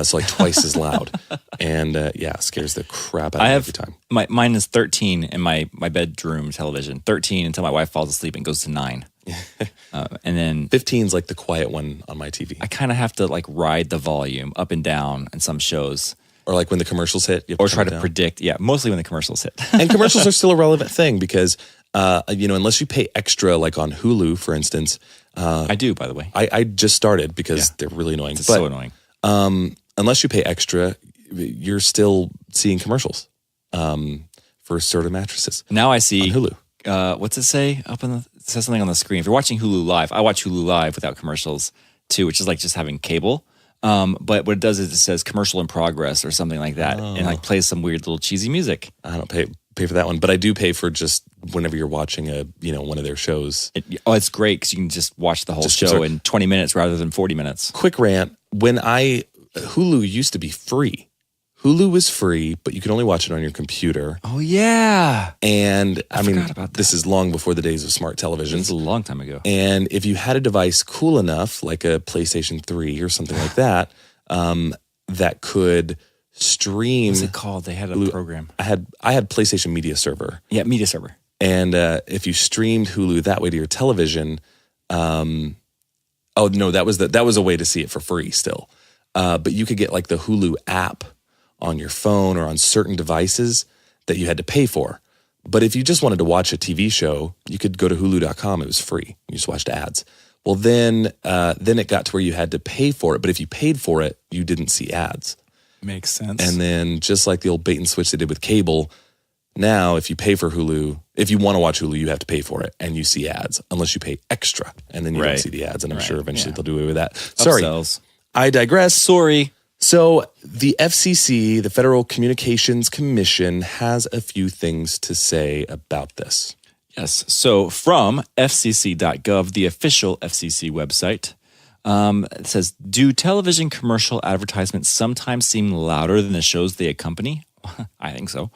S1: So like twice as loud. And scares the crap out of me every time.
S2: Mine is 13 in my bedroom television. 13 until my wife falls asleep and goes to 9. And then
S1: 15 is like the quiet one on my TV.
S2: I kind of have to like ride the volume up and down in some shows.
S1: Or like when the commercials hit.
S2: Or try to predict. Yeah, mostly when the commercials hit.
S1: And commercials are still a relevant thing because, unless you pay extra, like on Hulu, for instance.
S2: I do, by the way.
S1: I just started because they're really annoying.
S2: It's so annoying.
S1: Unless you pay extra, you're still seeing commercials for assorted mattresses.
S2: Now I see
S1: on Hulu.
S2: What's it say it says something on the screen. If you're watching Hulu Live, I watch Hulu Live without commercials too, which is like just having cable. But what it does is it says commercial in progress or something like that, and like plays some weird little cheesy music.
S1: I don't pay for that one, but I do pay for just whenever you're watching one of their shows.
S2: It's great because you can just watch the whole show in 20 minutes rather than 40 minutes.
S1: Quick rant. Hulu used to be free. Hulu was free, but you could only watch it on your computer.
S2: Oh, yeah.
S1: And I mean, this is long before the days of smart televisions.
S2: This is a long time ago.
S1: And if you had a device cool enough, like a PlayStation 3 or something like that, that could stream.
S2: What's it called? They had a program.
S1: I had PlayStation Media Server.
S2: Yeah, Media Server.
S1: And if you streamed Hulu that way to your television, that was a way to see it for free still. But you could get like the Hulu app on your phone or on certain devices that you had to pay for. But if you just wanted to watch a TV show, you could go to hulu.com. It was free. You just watched ads. Well, then it got to where you had to pay for it. But if you paid for it, you didn't see ads.
S2: Makes sense.
S1: And then just like the old bait and switch they did with cable, Now, if you pay for Hulu, if you want to watch Hulu, you have to pay for it, and you see ads, unless you pay extra, and then you don't see the ads, and I'm sure eventually they'll do away with that. Sorry,
S2: Upsells.
S1: I digress.
S2: Sorry.
S1: So the FCC, the Federal Communications Commission, has a few things to say about this.
S2: Yes. So from fcc.gov, the official FCC website, it says, do television commercial advertisements sometimes seem louder than the shows they accompany? I think so.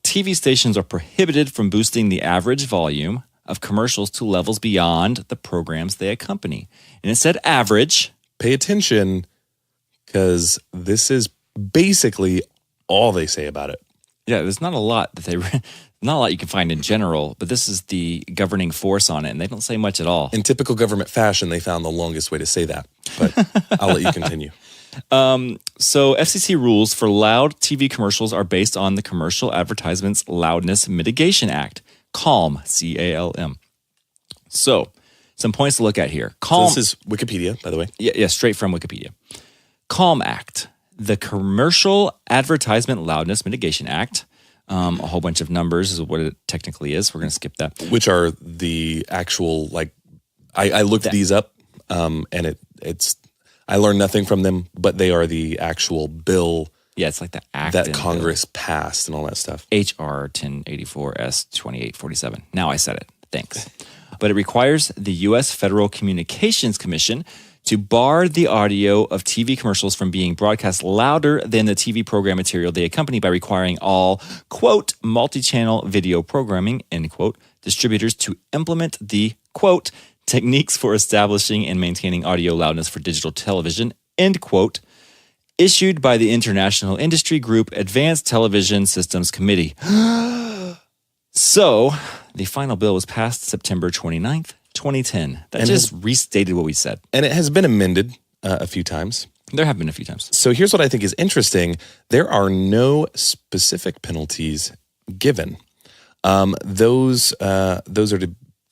S2: TV stations are prohibited from boosting the average volume of commercials to levels beyond the programs they accompany. And it said average.
S1: Pay attention, because this is basically all they say about it.
S2: Yeah, there's not a lot not a lot you can find in general, but this is the governing force on it, and they don't say much at all.
S1: In typical government fashion, they found the longest way to say that, but I'll let you continue.
S2: So FCC rules for loud TV commercials are based on the Commercial Advertisements Loudness Mitigation Act, CALM, C-A-L-M. So some points to look at here. CALM,
S1: So this is Wikipedia, by the way.
S2: Yeah, straight from Wikipedia. CALM Act, the Commercial Advertisement Loudness Mitigation Act. A whole bunch of numbers is what it technically is. We're going to skip that.
S1: Which are the actual, like, I looked these up, and it's I learned nothing from them, but they are the actual bill.
S2: Yeah, it's like the act
S1: that Congress passed and all that stuff.
S2: HR 1084 S 2847. Now I said it. Thanks. But it requires the U.S. Federal Communications Commission to bar the audio of TV commercials from being broadcast louder than the TV program material they accompany by requiring all, quote, multi-channel video programming, end quote, distributors to implement the, quote, techniques for establishing and maintaining audio loudness for digital television, end quote, issued by the International Industry Group Advanced Television Systems Committee. So, the final bill was passed September 29th, 2010. That just restated what we said.
S1: And it has been amended a few times.
S2: There have been a few times.
S1: So here's what I think is interesting. There are no specific penalties given. Those are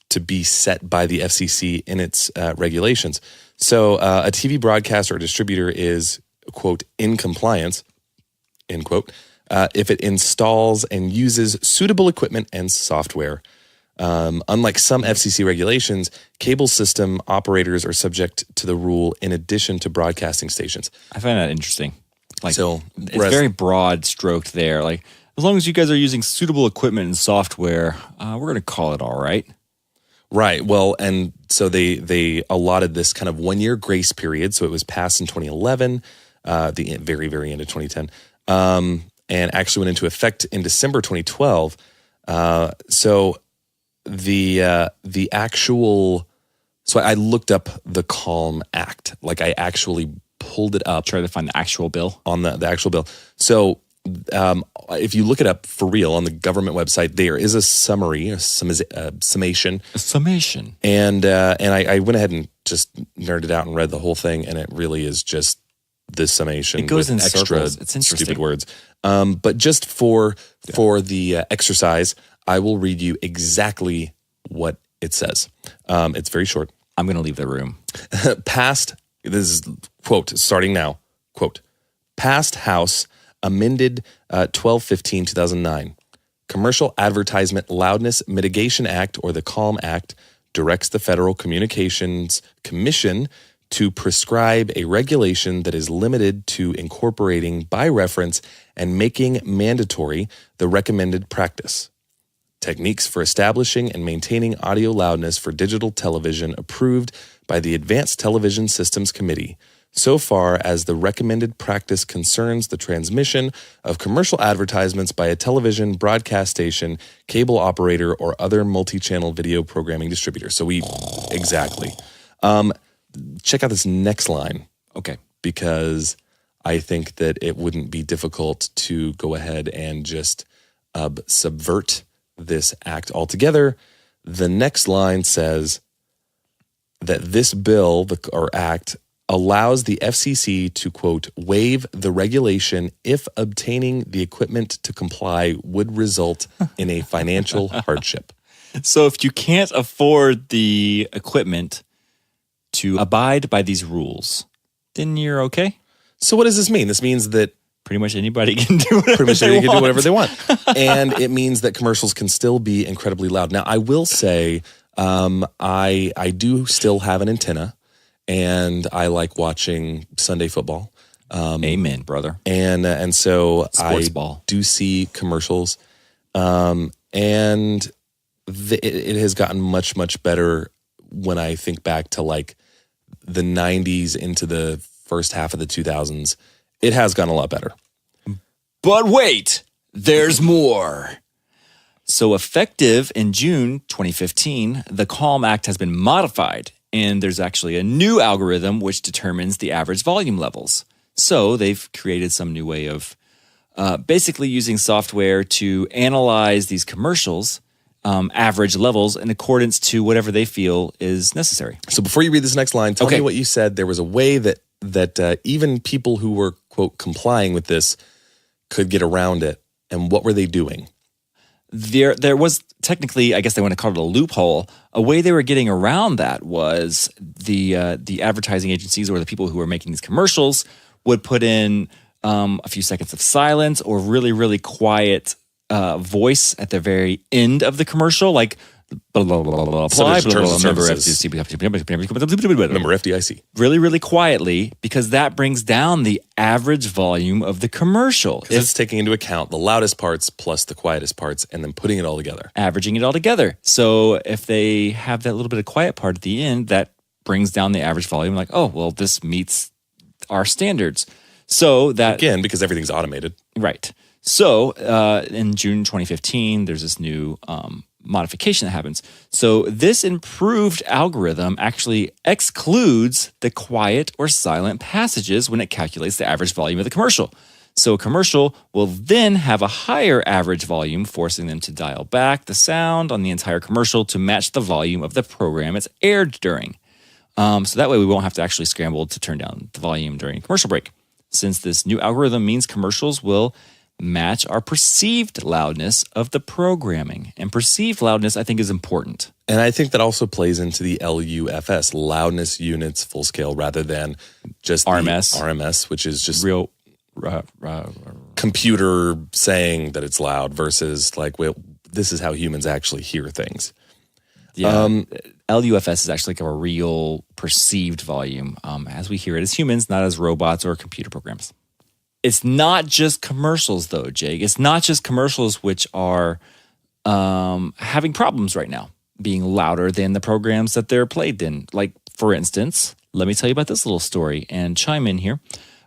S1: to be set by the FCC in its regulations. So a TV broadcaster or distributor is, quote, in compliance, end quote, if it installs and uses suitable equipment and software. Unlike some FCC regulations, cable system operators are subject to the rule in addition to broadcasting stations.
S2: I find that interesting. Like,
S1: so
S2: it's very broad stroked there. Like, as long as you guys are using suitable equipment and software, we're going to call it all right.
S1: Right. Well, and so they allotted this kind of 1 year grace period. So it was passed in 2011, the very, very end of 2010, and actually went into effect in December 2012. So the actual, so I looked up the CALM Act. Like, I actually pulled it up.
S2: Try to find the actual bill.
S1: On the actual bill. So if you look it up for real on the government website, there is a summary, a summation.
S2: A summation.
S1: And I went ahead and just nerded out and read the whole thing, and it really is just this summation.
S2: It goes
S1: with
S2: in
S1: extra
S2: circles. It's interesting.
S1: Stupid words. But just for the exercise, I will read you exactly what it says. It's very short.
S2: I'm going to leave the room.
S1: Passed, this is, quote, starting now, quote, passed House amended 12/15/2009. Commercial Advertisement Loudness Mitigation Act, or the CALM Act, directs the Federal Communications Commission to prescribe a regulation that is limited to incorporating by reference and making mandatory the recommended practice. Techniques for establishing and maintaining audio loudness for digital television approved by the Advanced Television Systems Committee, so far as the recommended practice concerns the transmission of commercial advertisements by a television broadcast station, cable operator, or other multi-channel video programming distributor. So exactly. Check out this next line.
S2: Okay.
S1: Because I think that it wouldn't be difficult to go ahead and just subvert this act altogether. The next line says that this bill or act allows the FCC to, quote, waive the regulation if obtaining the equipment to comply would result in a financial hardship.
S2: So if you can't afford the equipment to abide by these rules, then you're okay?
S1: So what does this mean? This means that
S2: pretty much anybody can do whatever
S1: Pretty much
S2: they
S1: they can
S2: want.
S1: do whatever they want. And it means that commercials can still be incredibly loud. Now, I will say, I do still have an antenna, and I like watching Sunday football.
S2: Amen, brother.
S1: And so
S2: Sports
S1: I
S2: ball.
S1: do see commercials, and it has gotten much, much better when I think back to like the 90s into the first half of the 2000s. It has gotten a lot better.
S2: But wait, there's more. So effective in June 2015, the Calm Act has been modified, and there's actually a new algorithm which determines the average volume levels. So they've created some new way of basically using software to analyze these commercials, average levels in accordance to whatever they feel is necessary.
S1: So before you read this next line, tell
S2: Okay.
S1: me what you said. There was a way that even people who were, quote, complying with this could get around it. And what were they doing?
S2: There was technically, I guess they want to call it a loophole. A way they were getting around that was the advertising agencies or the people who were making these commercials would put in a few seconds of silence or really, really quiet voice at the very end of the commercial, like blah, blah, blah, blah, blah,
S1: So there's
S2: blah, blah,
S1: terms
S2: blah,
S1: of
S2: member
S1: services.
S2: FCC,
S1: Remember FDIC.
S2: really, really quietly, because that brings down the average volume of the commercial.
S1: It's taking into account the loudest parts plus the quietest parts and then putting it all together.
S2: Averaging it all together. So if they have that little bit of quiet part at the end, that brings down the average volume. Like, oh, well, this meets our standards. So that
S1: Again, because everything's automated.
S2: right. So in June 2015, there's this new modification that happens. So this improved algorithm actually excludes the quiet or silent passages when it calculates the average volume of the commercial. So a commercial will then have a higher average volume, forcing them to dial back the sound on the entire commercial to match the volume of the program it's aired during. So that way we won't have to actually scramble to turn down the volume during a commercial break. Since this new algorithm means commercials will match our perceived loudness of the programming. And perceived loudness, I think, is important.
S1: And I think that also plays into the LUFS, Loudness Units Full Scale, rather than just
S2: RMS.
S1: the RMS, which is just
S2: Real
S1: computer saying that it's loud versus like, well, this is how humans actually hear things.
S2: Yeah. LUFS is actually like a real perceived volume as we hear it as humans, not as robots or computer programs. It's not just commercials, though, Jake. It's not just commercials which are having problems right now, being louder than the programs that they're played in. Like, for instance, let me tell you about this little story and chime in here.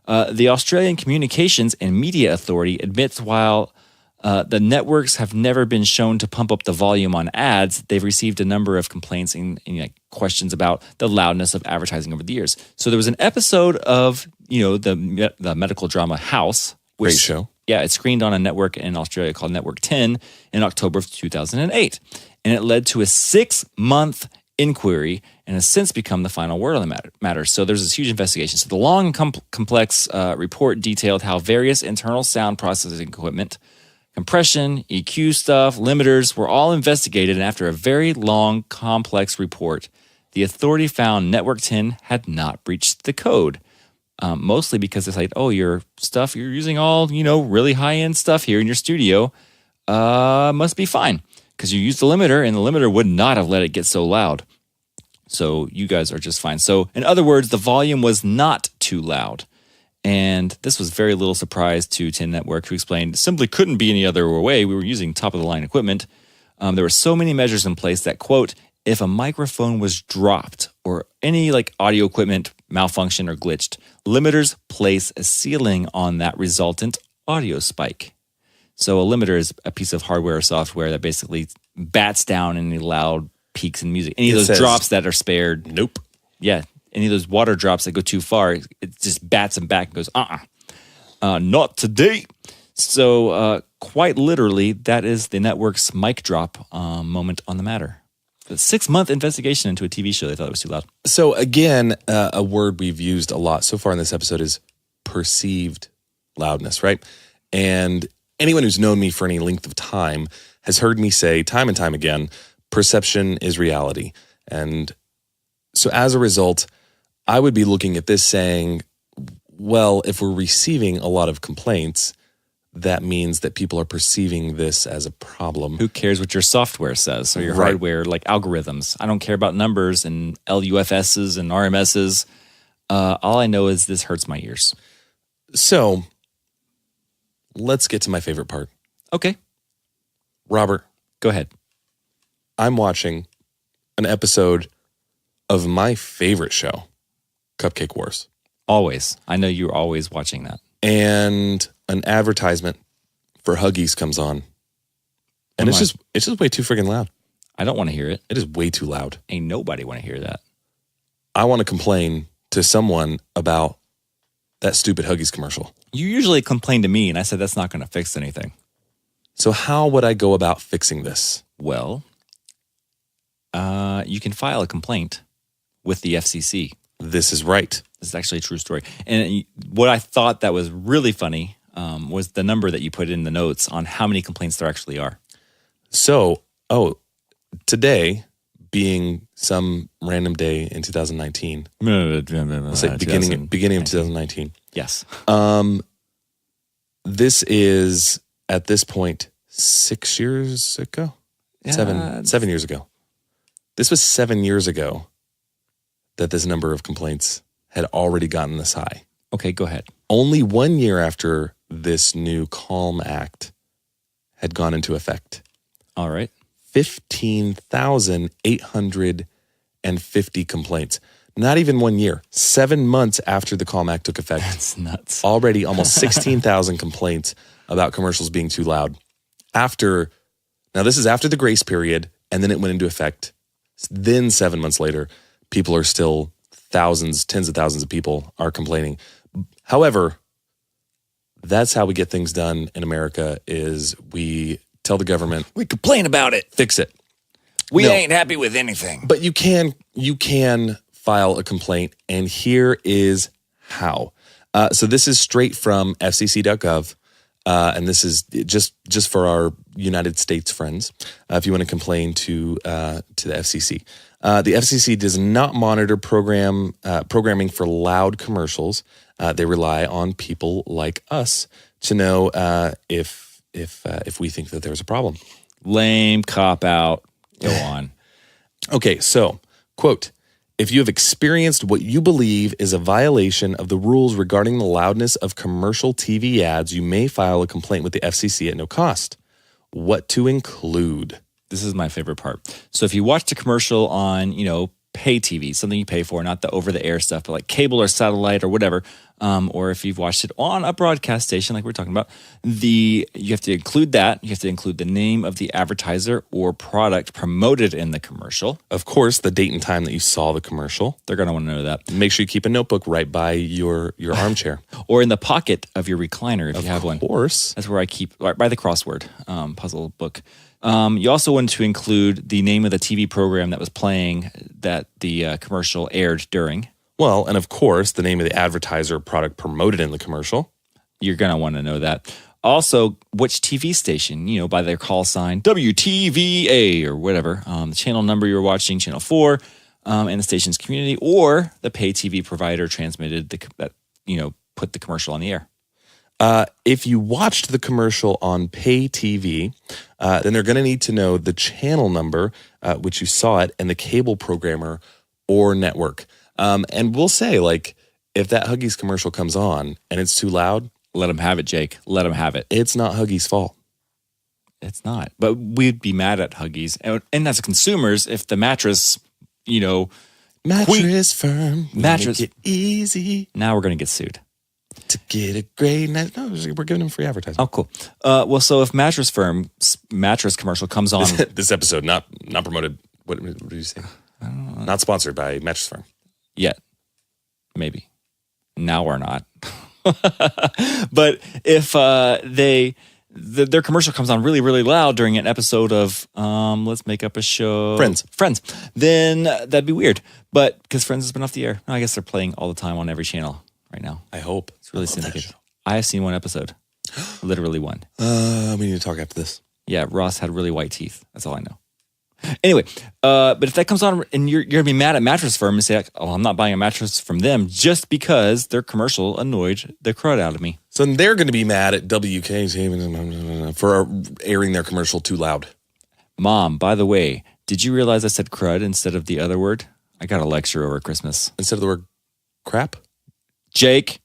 S2: The Australian Communications and Media Authority admits while the networks have never been shown to pump up the volume on ads, they've received a number of complaints and questions about the loudness of advertising over the years. So there was an episode of the medical drama House.
S1: Great show.
S2: Yeah, it screened on a network in Australia called Network 10 in October of 2008. And it led to a 6-month inquiry and has since become the final word on the matter. So there's this huge investigation. So the long and complex report detailed how various internal sound processing equipment, compression, EQ stuff, limiters were all investigated. And after a very long, complex report, the authority found Network 10 had not breached the code. Mostly because it's like, oh, your stuff, you're using all, really high-end stuff here in your studio, must be fine. Because you used the limiter, and the limiter would not have let it get so loud. So you guys are just fine. So in other words, the volume was not too loud. And this was very little surprise to 10 Network, who explained, simply couldn't be any other way. We were using top-of-the-line equipment. There were so many measures in place that, quote, if a microphone was dropped or any audio equipment malfunctioned or glitched, limiters place a ceiling on that resultant audio spike. So a limiter is a piece of hardware or software that basically bats down any loud peaks in music. Any of those drops that are spared.
S1: Nope.
S2: Yeah. Any of those water drops that go too far, it just bats them back and goes, not today. So quite literally, that is the network's mic drop moment on the matter. A 6-month investigation into a TV show they thought it was too loud.
S1: So again, a word we've used a lot so far in this episode is perceived loudness, right? And anyone who's known me for any length of time has heard me say time and time again, perception is reality. And so as a result, I would be looking at this saying, Well, if we're receiving a lot of complaints, that means that people are perceiving this as a problem.
S2: Who cares what your software says or your
S1: Right.
S2: hardware, like algorithms? I don't care about numbers and LUFSs and RMSs. All I know is this hurts my ears.
S1: So let's get to my favorite part.
S2: Okay,
S1: Robert,
S2: go ahead.
S1: I'm watching an episode of my favorite show, Cupcake Wars.
S2: Always. I know you're always watching that.
S1: And an advertisement for Huggies comes on. And it's just way too freaking loud.
S2: I don't want to hear it.
S1: It is way too loud.
S2: Ain't nobody want to hear that.
S1: I want to complain to someone about that stupid Huggies commercial.
S2: You usually complain to me, and I said that's not going to fix anything.
S1: So how would I go about fixing this?
S2: Well, you can file a complaint with the FCC.
S1: This is right.
S2: This is actually a true story. And what I thought that was really funny was the number that you put in the notes on how many complaints there actually are.
S1: So, today being some random day in 2019, let's say beginning of 2019.
S2: Yes.
S1: This is at this point 6 years ago,
S2: Yeah.
S1: 7 years ago. This was 7 years ago that this number of complaints had already gotten this high.
S2: Okay, go ahead.
S1: Only 1 year after this new Calm Act had gone into effect,
S2: All right.
S1: 15,850 complaints. Not even 1 year. 7 months after the Calm Act took effect.
S2: That's nuts.
S1: Already almost 16,000 complaints about commercials being too loud. Now this is after the grace period, and then it went into effect. Then 7 months later, people are still tens of thousands of people are complaining. However, that's how we get things done in America is we tell the government,
S2: We complain about it.
S1: fix it.
S2: We
S1: No.
S2: ain't happy with anything.
S1: But you can file a complaint, and here is how. So this is straight from FCC.gov, and this is just for our United States friends. If you want to complain to the FCC, the FCC does not monitor programming for loud commercials. They rely on people like us to know if we think that there's a problem.
S2: Lame cop out. Go on.
S1: Okay, so, quote, if you have experienced what you believe is a violation of the rules regarding the loudness of commercial TV ads, you may file a complaint with the FCC at no cost. What to include?
S2: This is my favorite part. So if you watched a commercial on, pay TV, something you pay for, not the over-the-air stuff, but like cable or satellite or whatever, or if you've watched it on a broadcast station like we're talking about, you have to include that. You have to include the name of the advertiser or product promoted in the commercial.
S1: Of course, the date and time that you saw the commercial.
S2: They're going to want to know that.
S1: Make sure you keep a notebook right by your armchair.
S2: Or in the pocket of your recliner if you have one.
S1: Of course.
S2: That's where I keep, right by the crossword puzzle book. You also want to include the name of the TV program that was playing that the commercial aired during.
S1: Well, and of course, the name of the advertiser or product promoted in the commercial.
S2: You're going to want to know that. Also, which TV station, by their call sign, WTVA or whatever, the channel number you're watching, channel 4, and the station's community, or the pay TV provider transmitted put the commercial on the air.
S1: If you watched the commercial on pay TV, then they're going to need to know the channel number, which you saw it, and the cable programmer or network. And we'll say, if that Huggies commercial comes on and it's too loud,
S2: let them have it, Jake. Let them have it.
S1: it's not Huggies' fault.
S2: It's not. But we'd be mad at Huggies. And as consumers, if the mattress,
S1: Mattress firm,
S2: Mattress-
S1: make it easy
S2: now we're going to get sued.
S1: to get a great night. No, we're giving them free advertising.
S2: Oh, cool. So if Mattress Firm's mattress commercial comes on,
S1: This episode not promoted. What did you say? Not sponsored by Mattress Firm.
S2: yet, maybe. Now or not. But if their commercial comes on really, really loud during an episode of Let's Make Up a Show. Friends. Then that'd be weird. But because Friends has been off the air. I guess they're playing all the time on every channel right now.
S1: I hope.
S2: It's really syndicated. I have seen one episode. Literally one.
S1: We need to talk after this.
S2: Yeah, Ross had really white teeth. That's all I know. Anyway, but if that comes on and you're going to be mad at Mattress Firm and say, like, oh, I'm not buying a mattress from them just because their commercial annoyed the crud out of me.
S1: So they're going to be mad at WK for airing their commercial too loud.
S2: Mom, by the way, did you realize I said crud instead of the other word? I got a lecture over Christmas.
S1: Instead of the word crap?
S2: Jake.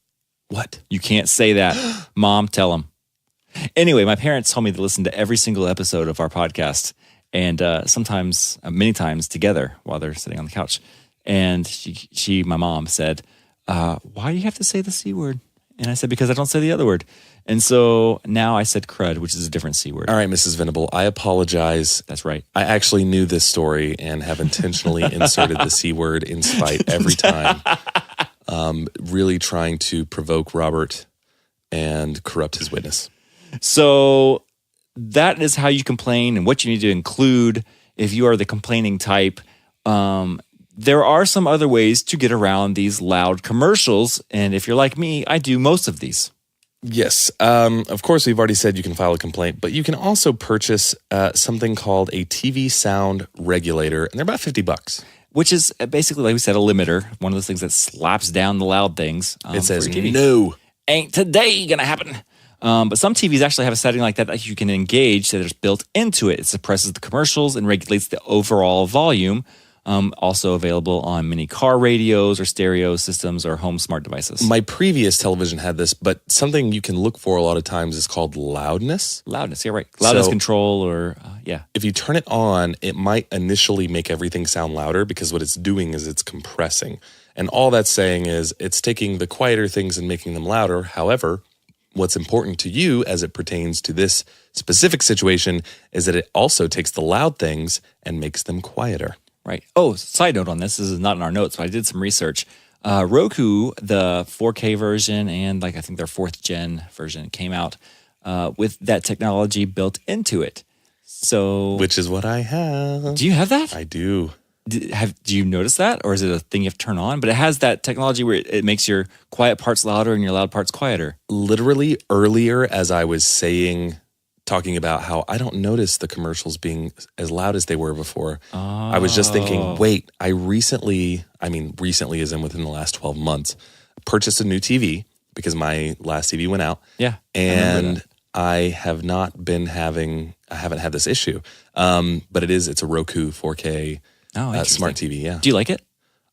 S1: What?
S2: You can't say that. Mom, tell him. Anyway, my parents told me to listen to every single episode of our podcast. And sometimes, many times together while they're sitting on the couch. And my mom said, why do you have to say the C word? And I said, because I don't say the other word. And so now I said crud, which is a different C word.
S1: All right, Mrs. Venable, I apologize.
S2: That's right.
S1: I actually knew this story and have intentionally inserted the C word in spite every time. Really trying to provoke Robert and corrupt his witness.
S2: So that is how you complain and what you need to include if you are the complaining type. There are some other ways to get around these loud commercials. And if you're like me, I do most of these.
S1: Yes. Of course, we've already said you can file a complaint, but you can also purchase something called a TV sound regulator, and they're about $50.
S2: Which is basically, like we said, a limiter. One of those things that slaps down the loud things.
S1: It says, no.
S2: Ain't today gonna happen. But some TVs actually have a setting like that you can engage that is built into it. It suppresses the commercials and regulates the overall volume. Also available on many car radios or stereo systems or home smart devices.
S1: My previous television had this, but something you can look for a lot of times is called loudness.
S2: Loudness, yeah, right. Loudness control or, yeah.
S1: If you turn it on, it might initially make everything sound louder because what it's doing is it's compressing. And all that's saying is it's taking the quieter things and making them louder. However, what's important to you as it pertains to this specific situation is that it also takes the loud things and makes them quieter.
S2: Right. Oh, side note on this is not in our notes, but I did some research. Roku, the 4K version and I think their 4th gen version came out with that technology built into it. So,
S1: which is what I have.
S2: Do you have that?
S1: I do.
S2: Do you notice that? Or is it a thing you have to turn on? But it has that technology where it makes your quiet parts louder and your loud parts quieter.
S1: Literally earlier as I was talking about how I don't notice the commercials being as loud as they were before. Oh. I was just thinking, wait, I recently as in within the last 12 months, purchased a new TV because my last TV went out.
S2: Yeah.
S1: And I haven't had this issue. But it's a Roku 4K smart TV. Yeah.
S2: Do you like it?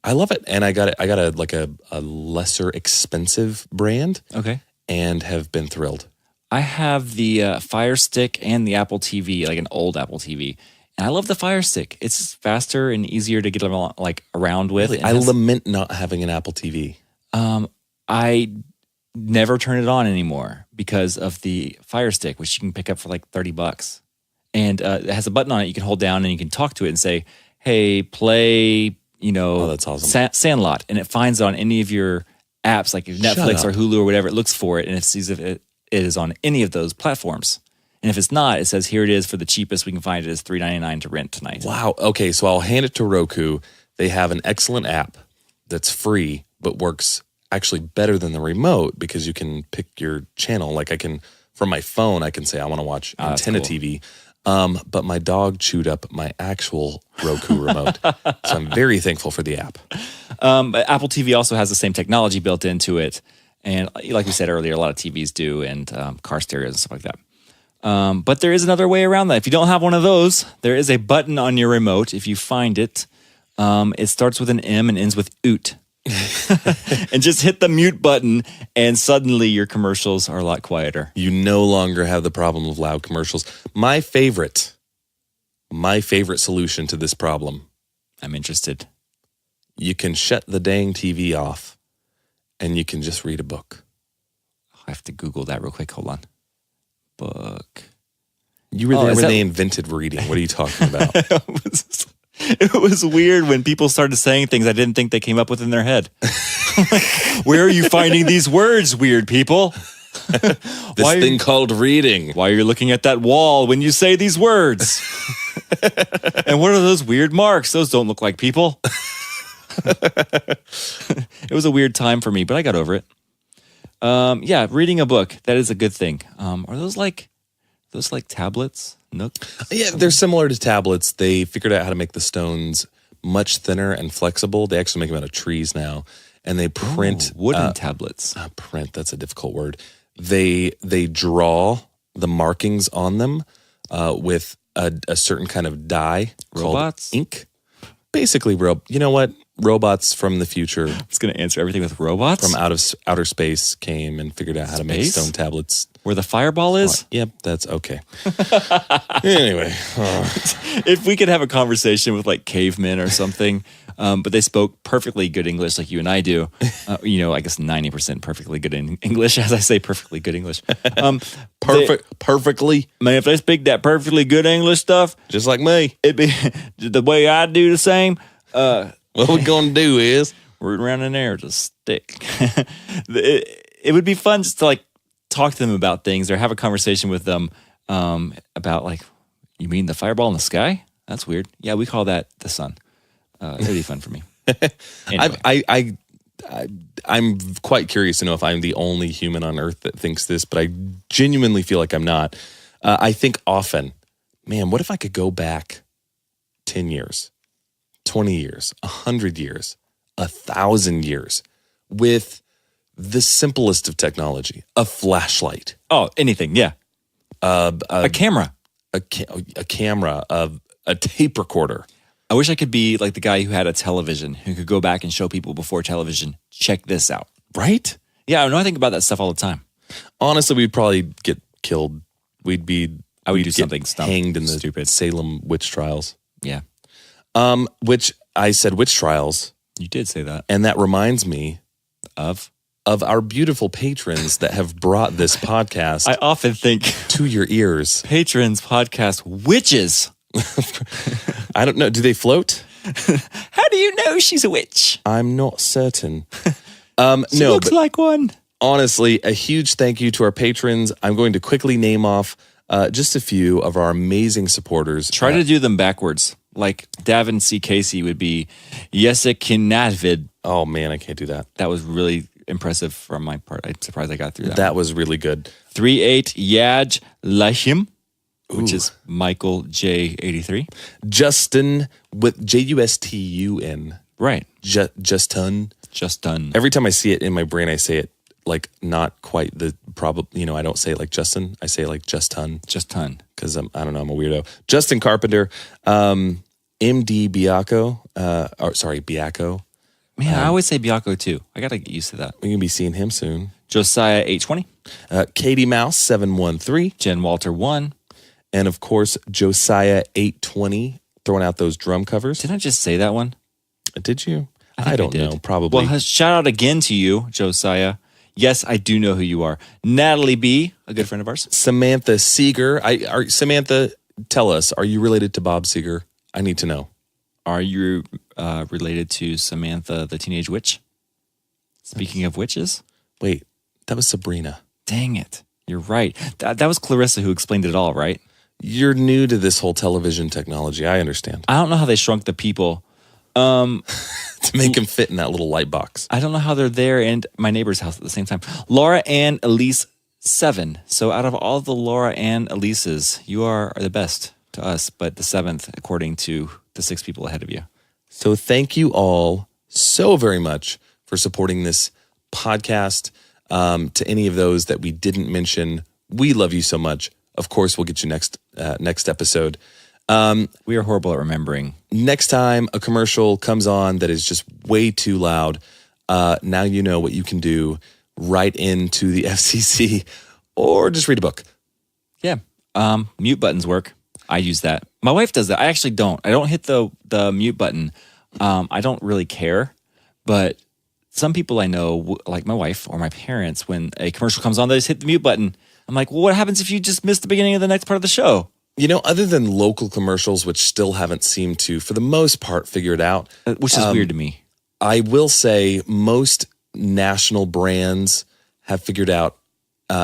S1: I love it. And I got a lesser expensive brand.
S2: Okay.
S1: And have been thrilled.
S2: I have the Fire Stick and the Apple TV, like an old Apple TV. And I love the Fire Stick. It's faster and easier to get around with.
S1: Really? I lament not having an Apple TV.
S2: I never turn it on anymore because of the Fire Stick, which you can pick up for like $30. And it has a button on it you can hold down and you can talk to it and say, hey, play,
S1: that's awesome.
S2: Sandlot. And it finds it on any of your apps like Netflix or Hulu or whatever. It looks for it and it sees if it is on any of those platforms. And if it's not, it says, here it is for the cheapest we can find it is $3.99 to rent tonight.
S1: Wow. Okay, so I'll hand it to Roku. They have an excellent app that's free, but works actually better than the remote because you can pick your channel. Like from my phone, I can say I want to watch antenna TV. But my dog chewed up my actual Roku remote. So I'm very thankful for the app.
S2: Apple TV also has the same technology built into it. And like we said earlier, a lot of TVs do, and car stereos and stuff like that. But there is another way around that. If you don't have one of those, there is a button on your remote. If you find it, it starts with an M and ends with oot. And just hit the mute button, and suddenly your commercials are a lot quieter.
S1: You no longer have the problem of loud commercials. My favorite solution to this problem.
S2: I'm interested.
S1: You can shut the dang TV off. And you can just read a book.
S2: I have to Google that real quick. Hold on. Book.
S1: You were there when they invented reading. What are you talking about?
S2: It was weird when people started saying things I didn't think they came up with in their head. Where are you finding these words, weird people?
S1: This thing called reading.
S2: Why are you looking at that wall when you say these words? And what are those weird marks? Those don't look like people. It was a weird time for me, but I got over it. Reading a book, that is a good thing. Are those like those like tablets? Nook?
S1: Yeah, they're similar to tablets. They figured out how to make the stones much thinner and flexible. They actually make them out of trees now, and they print
S2: wooden tablets.
S1: Print, that's a difficult word. They draw the markings on them with a certain kind of dye
S2: Robots?
S1: called ink. Basically, you know what? Robots from the future,
S2: It's going to answer everything with robots?
S1: from outer space, came and figured out how to make
S2: Space?
S1: stone tablets.
S2: Where the fireball is?
S1: Yep, that's okay. Anyway,
S2: If we could have a conversation with like cavemen or something, but they spoke perfectly good English like you and I do, I guess 90% perfectly good in English, as I say perfectly good English.
S1: perfectly,
S2: Man, if they speak that perfectly good English stuff,
S1: just like me.
S2: it'd be the way I do the same.
S1: What we're going to do is
S2: Root around in air, just stick. It would be fun just to like talk to them about things or have a conversation with them about like, you mean the fireball in the sky? That's weird. Yeah, we call that the sun. It'd be fun for me. Anyway.
S1: I'm quite curious to know if I'm the only human on Earth that thinks this, but I genuinely feel like I'm not. I think often, man, what if I could go back 10 years, 20 years, 100 years, 1,000 years with the simplest of technology, a flashlight.
S2: Oh, anything, yeah. A camera.
S1: A camera, a tape recorder.
S2: I wish I could be like the guy who had a television, who could go back and show people before television, check this out.
S1: Right?
S2: Yeah, I know. I think about that stuff all the time.
S1: Honestly, we'd probably get killed. I would do
S2: something
S1: hanged in the
S2: stupid.
S1: Salem witch trials.
S2: Yeah.
S1: Which I said witch trials,
S2: You did say that.
S1: and that reminds me
S2: Of
S1: our beautiful patrons that have brought this podcast
S2: I often think
S1: to your ears.
S2: patrons podcast witches.
S1: I don't know. Do they float?
S2: How do you know she's a witch?
S1: I'm not certain.
S2: She
S1: No,
S2: looks
S1: but
S2: like one.
S1: honestly, a huge thank you to our patrons. I'm going to quickly name off just a few of our amazing supporters.
S2: Try to do them backwards. Like Davin C. Casey would be Yesekinadvid.
S1: Oh man, I can't do that.
S2: That was really impressive from my part. I'm surprised I got through that.
S1: That was really good.
S2: 38 Yaj Lashim, which is Michael J83.
S1: Justin with Justun.
S2: Right.
S1: Justun.
S2: Just done.
S1: Every time I see it in my brain, I say it like not quite the I don't say it like Justin. I say it like Justun.
S2: Just done.
S1: Because I don't know, I'm a weirdo. Justin Carpenter, MD Biaco, Biaco.
S2: Man, I always say Biaco too. I got to get used to that.
S1: We're going to be seeing him soon.
S2: Josiah 820.
S1: Katie Mouse 713.
S2: Jen Walter 1.
S1: And of course, Josiah 820, throwing out those drum covers.
S2: Didn't I just say that one?
S1: Did you?
S2: think
S1: I don't
S2: did.
S1: know. Probably.
S2: Well, shout out again to you, Josiah. Yes, I do know who you are. Natalie B., a good friend of ours.
S1: Samantha Seeger. Samantha, tell us, are you related to Bob Seeger? I need to know.
S2: Are you related to Samantha, the teenage witch? Speaking of witches.
S1: Wait, that was Sabrina.
S2: Dang it. You're right. That was Clarissa who explained it all, right?
S1: You're new to this whole television technology. I understand.
S2: I don't know how they shrunk the people.
S1: To make him fit in that little light box.
S2: I don't know how they're there and my neighbor's house at the same time. Laura Ann Elise 7. So out of all the Laura Ann Elises, you are the best to us, but the 7th according to the 6 people ahead of you.
S1: So thank you all so very much for supporting this podcast. To any of those that we didn't mention, we love you so much. Of course, we'll get you next episode.
S2: We are horrible at remembering.
S1: Next time a commercial comes on that is just way too loud, now you know what you can do. Write into the FCC or just read a book.
S2: Yeah. Mute buttons work. I use that. My wife does that. I actually don't. I don't hit the mute button. I don't really care. But some people I know, like my wife or my parents, when a commercial comes on, they just hit the mute button. I'm like, well, what happens if you just miss the beginning of the next part of the show?
S1: You know, other than local commercials, which still haven't seemed to, for the most part, figure it out.
S2: Which is weird to me.
S1: I will say most national brands have figured out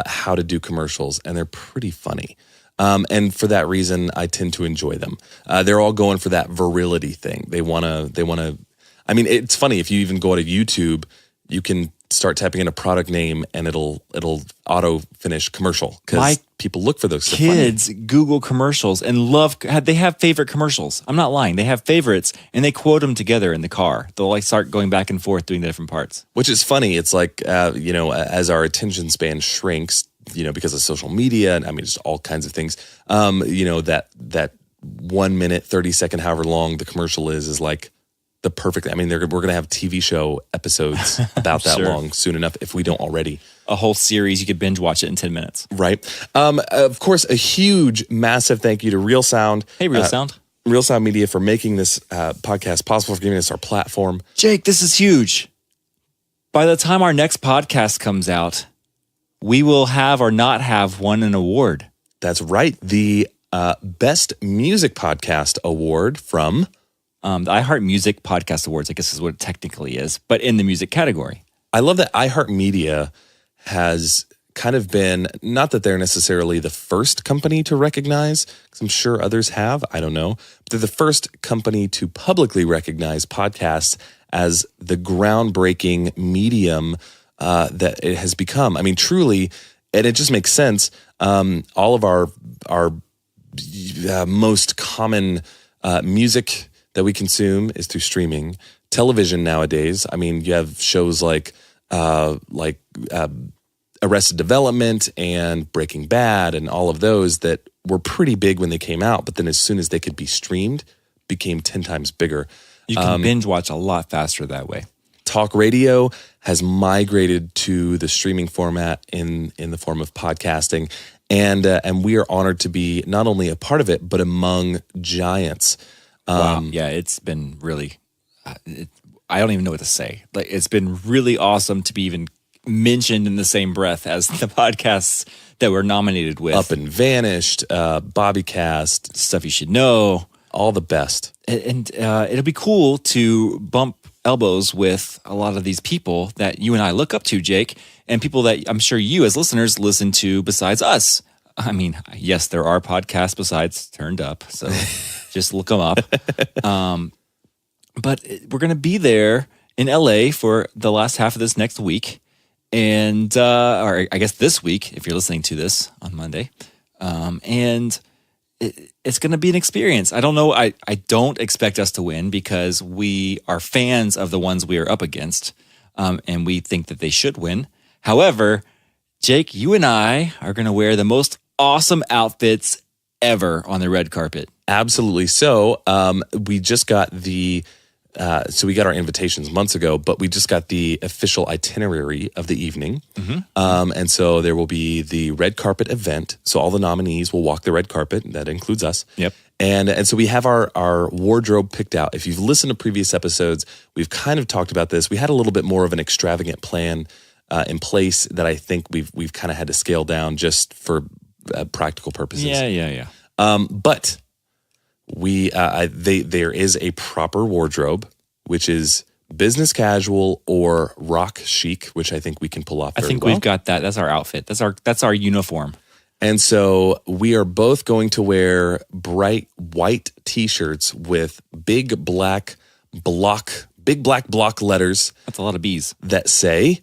S1: how to do commercials, and they're pretty funny. And for that reason, I tend to enjoy them. They're all going for that virility thing. They want to. I mean, it's funny if you even go to YouTube, you can start typing in a product name and it'll auto finish commercial because people look for those.
S2: Kids Google commercials and they have favorite commercials. I'm not lying. They have favorites and they quote them together in the car. They'll like start going back and forth doing the different parts.
S1: Which is funny. It's like, as our attention span shrinks, because of social media and just all kinds of things, that 1 minute, 30 second, however long the commercial is like the perfect. We're going to have TV show episodes about that long soon enough if we don't already.
S2: A whole series, you could binge watch it in 10 minutes.
S1: Right. Of course, a huge, massive thank you to Real Sound.
S2: Hey, Real Sound.
S1: Real Sound Media for making this podcast possible, for giving us our platform.
S2: Jake, this is huge. By the time our next podcast comes out, we will have or not have won an award.
S1: That's right. The Best Music Podcast Award from...
S2: the iHeart Music Podcast Awards, I guess is what it technically is, but in the music category.
S1: I love that iHeartMedia has kind of been, not that they're necessarily the first company to recognize, because I'm sure others have, I don't know, but they're the first company to publicly recognize podcasts as the groundbreaking medium that it has become. Truly, and it just makes sense. All of our most common music that we consume is through streaming. Television nowadays, you have shows like Arrested Development and Breaking Bad and all of those that were pretty big when they came out, but then as soon as they could be streamed, became 10 times bigger.
S2: You can binge watch a lot faster that way.
S1: Talk radio has migrated to the streaming format in the form of podcasting, and we are honored to be not only a part of it, but among giants.
S2: Wow. Yeah, it's been really, I don't even know what to say. Like, it's been really awesome to be even mentioned in the same breath as the podcasts that we're nominated with.
S1: Up and Vanished, Bobbycast,
S2: Stuff You Should Know.
S1: All the best.
S2: And it'll be cool to bump elbows with a lot of these people that you and I look up to, Jake, and people that I'm sure you as listeners listen to besides us. Yes, there are podcasts besides Turned Up, so just look them up. But we're going to be there in LA for the last half of this next week, and or I guess this week if you're listening to this on Monday, and it's going to be an experience. I don't know. I don't expect us to win because we are fans of the ones we are up against, and we think that they should win. However, Jake, you and I are going to wear the most awesome outfits ever on the red carpet.
S1: Absolutely. So we just got we got our invitations months ago, but we just got the official itinerary of the evening. Mm-hmm. And so there will be the red carpet event. So all the nominees will walk the red carpet. That includes us.
S2: Yep.
S1: And so we have our wardrobe picked out. If you've listened to previous episodes, we've kind of talked about this. We had a little bit more of an extravagant plan in place that I think we've kind of had to scale down just for practical purposes.
S2: Yeah.
S1: But there is a proper wardrobe, which is business casual or rock chic, which I think we can pull off very well.
S2: We've got that. That's our outfit. That's our uniform.
S1: And so we are both going to wear bright white t-shirts with big black block letters.
S2: That's a lot of B's.
S1: That say,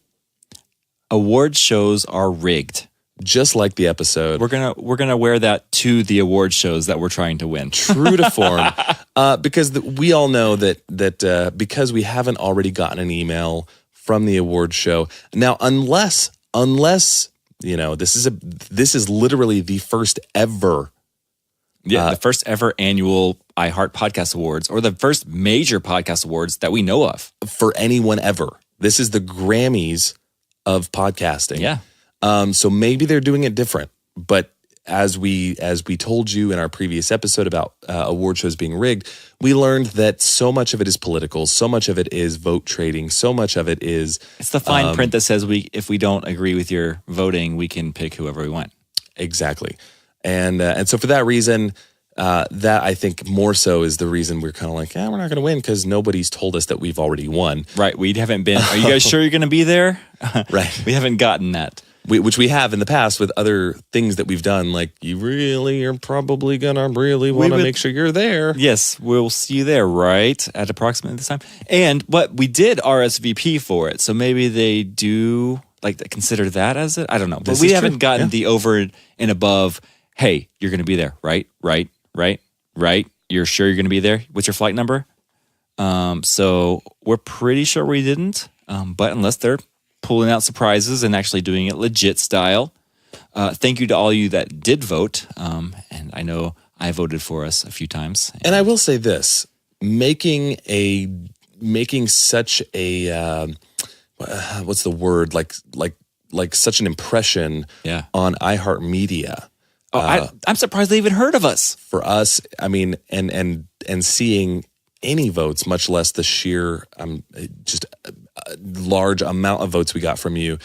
S2: award shows are rigged.
S1: Just like the episode.
S2: We're gonna wear that to the award shows that we're trying to win.
S1: True to form. Because we all know that because we haven't already gotten an email from the award show. Now, unless this is literally the first ever.
S2: The first ever annual iHeart Podcast Awards, or the first major podcast awards that we know of.
S1: For anyone ever. This is the Grammys of podcasting.
S2: Yeah.
S1: So maybe they're doing it different, but as we told you in our previous episode about award shows being rigged, we learned that so much of it is political, so much of it is vote trading, so much of it is...
S2: It's the fine print that says if we don't agree with your voting, we can pick whoever we want.
S1: Exactly. And so for that reason, that I think more so is the reason we're kind of like, we're not going to win because nobody's told us that we've already won.
S2: Right. We haven't been. Are you guys sure you're going to be there?
S1: Right.
S2: We haven't gotten that.
S1: which we have in the past with other things that we've done. Like, you really are probably gonna really want to make sure you're there.
S2: Yes, we'll see you there, right? At approximately this time. But we did RSVP for it, so maybe they do consider that as it. I don't know, but we haven't gotten the over and above. Hey, you're going to be there, right? You're sure you're going to be there? What's your flight number? So we're pretty sure we didn't. But unless they're pulling out surprises and actually doing it legit style, thank you to all you that did vote. And I know I voted for us a few times.
S1: And I will say this: making such a what's the word, like such an impression on iHeartMedia.
S2: I'm surprised they even heard of us.
S1: For us, I mean, and seeing any votes, much less the sheer just large amount of votes we got from you,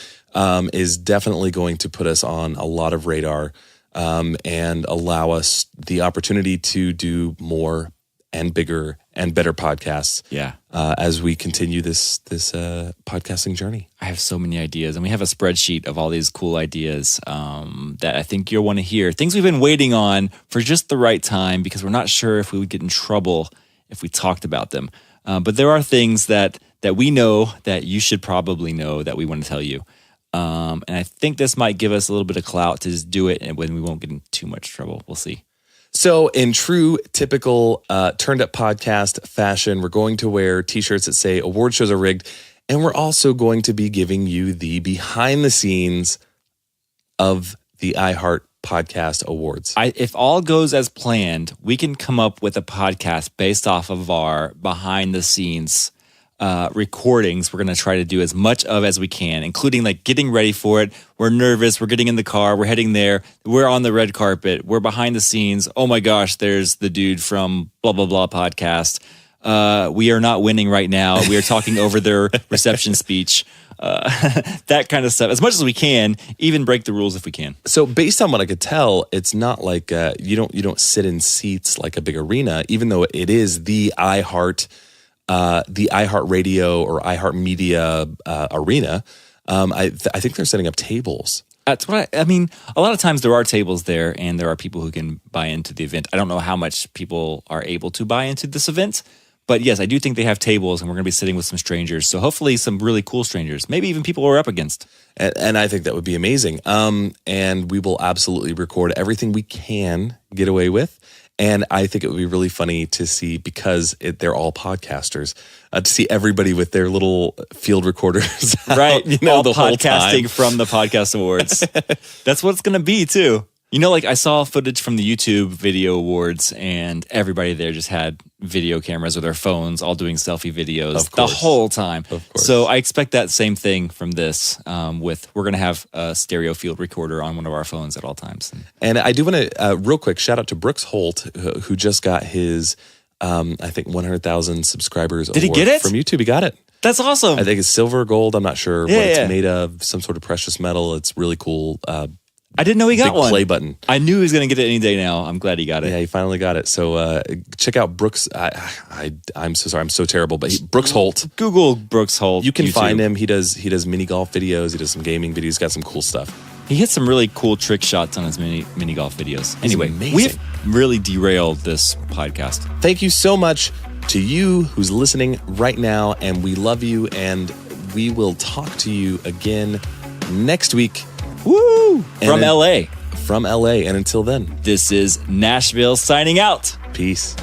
S1: is definitely going to put us on a lot of radar, and allow us the opportunity to do more and bigger and better podcasts.
S2: Yeah.
S1: As we continue this podcasting journey.
S2: I have so many ideas, and we have a spreadsheet of all these cool ideas that I think you'll want to hear. Things we've been waiting on for just the right time, because we're not sure if we would get in trouble if we talked about them. But there are things that we know that you should probably know that we want to tell you. And I think this might give us a little bit of clout to just do it, and when we won't get in too much trouble. We'll see.
S1: So in true, typical Turned Up Podcast fashion, we're going to wear T-shirts that say award shows are rigged, and we're also going to be giving you the behind the scenes of the iHeart Podcast Awards.
S2: If all goes as planned, we can come up with a podcast based off of our behind the scenes recordings. We're going to try to do as much of as we can, including getting ready for it. We're nervous. We're getting in the car. We're heading there. We're on the red carpet. We're behind the scenes. Oh my gosh, there's the dude from blah, blah, blah podcast. We are not winning right now. We are talking over their reception speech. That kind of stuff. As much as we can, even break the rules if we can.
S1: So based on what I could tell, it's not like you don't sit in seats like a big arena, even though it is the iHeart Radio or iHeartMedia arena. I think they're setting up tables.
S2: That's what I mean. A lot of times there are tables there, and there are people who can buy into the event. I don't know how much people are able to buy into this event, but yes, I do think they have tables, and we're going to be sitting with some strangers. So hopefully some really cool strangers, maybe even people we're up against.
S1: And I think that would be amazing. And we will absolutely record everything we can get away with. And I think it would be really funny to see, because they're all podcasters, to see everybody with their little field recorders out,
S2: right?
S1: all
S2: the
S1: whole
S2: podcasting
S1: time.
S2: from the podcast awards. That's what it's going to be too. I saw footage from the YouTube video awards, and everybody there just had video cameras or their phones, all doing selfie videos the whole time.
S1: Of course.
S2: So I expect that same thing from this. We're going to have a stereo field recorder on one of our phones at all times.
S1: And I do want to real quick shout out to Brooks Holt, who just got his I think 100,000 subscribers.
S2: Did he get it
S1: from YouTube? He got it.
S2: That's awesome.
S1: I think it's silver or gold. I'm not sure what it's made of. Some sort of precious metal. It's really cool.
S2: I didn't know he got
S1: big
S2: one.
S1: Play button.
S2: I knew he was going to get it any day now. I'm glad he got it.
S1: Yeah, he finally got it. So check out Brooks. I'm so sorry. I'm so terrible. But Brooks Holt.
S2: Google Brooks Holt.
S1: You can
S2: YouTube.
S1: find him. He does mini golf videos. He does some gaming videos. He's got some cool stuff.
S2: He hits some really cool trick shots on his mini golf videos. Anyway,
S1: amazing.
S2: we've really derailed this podcast.
S1: Thank you so much to you who's listening right now, and we love you, and we will talk to you again next week.
S2: Woo! From LA.
S1: From LA, and until then,
S2: this is Nashville signing out.
S1: peace.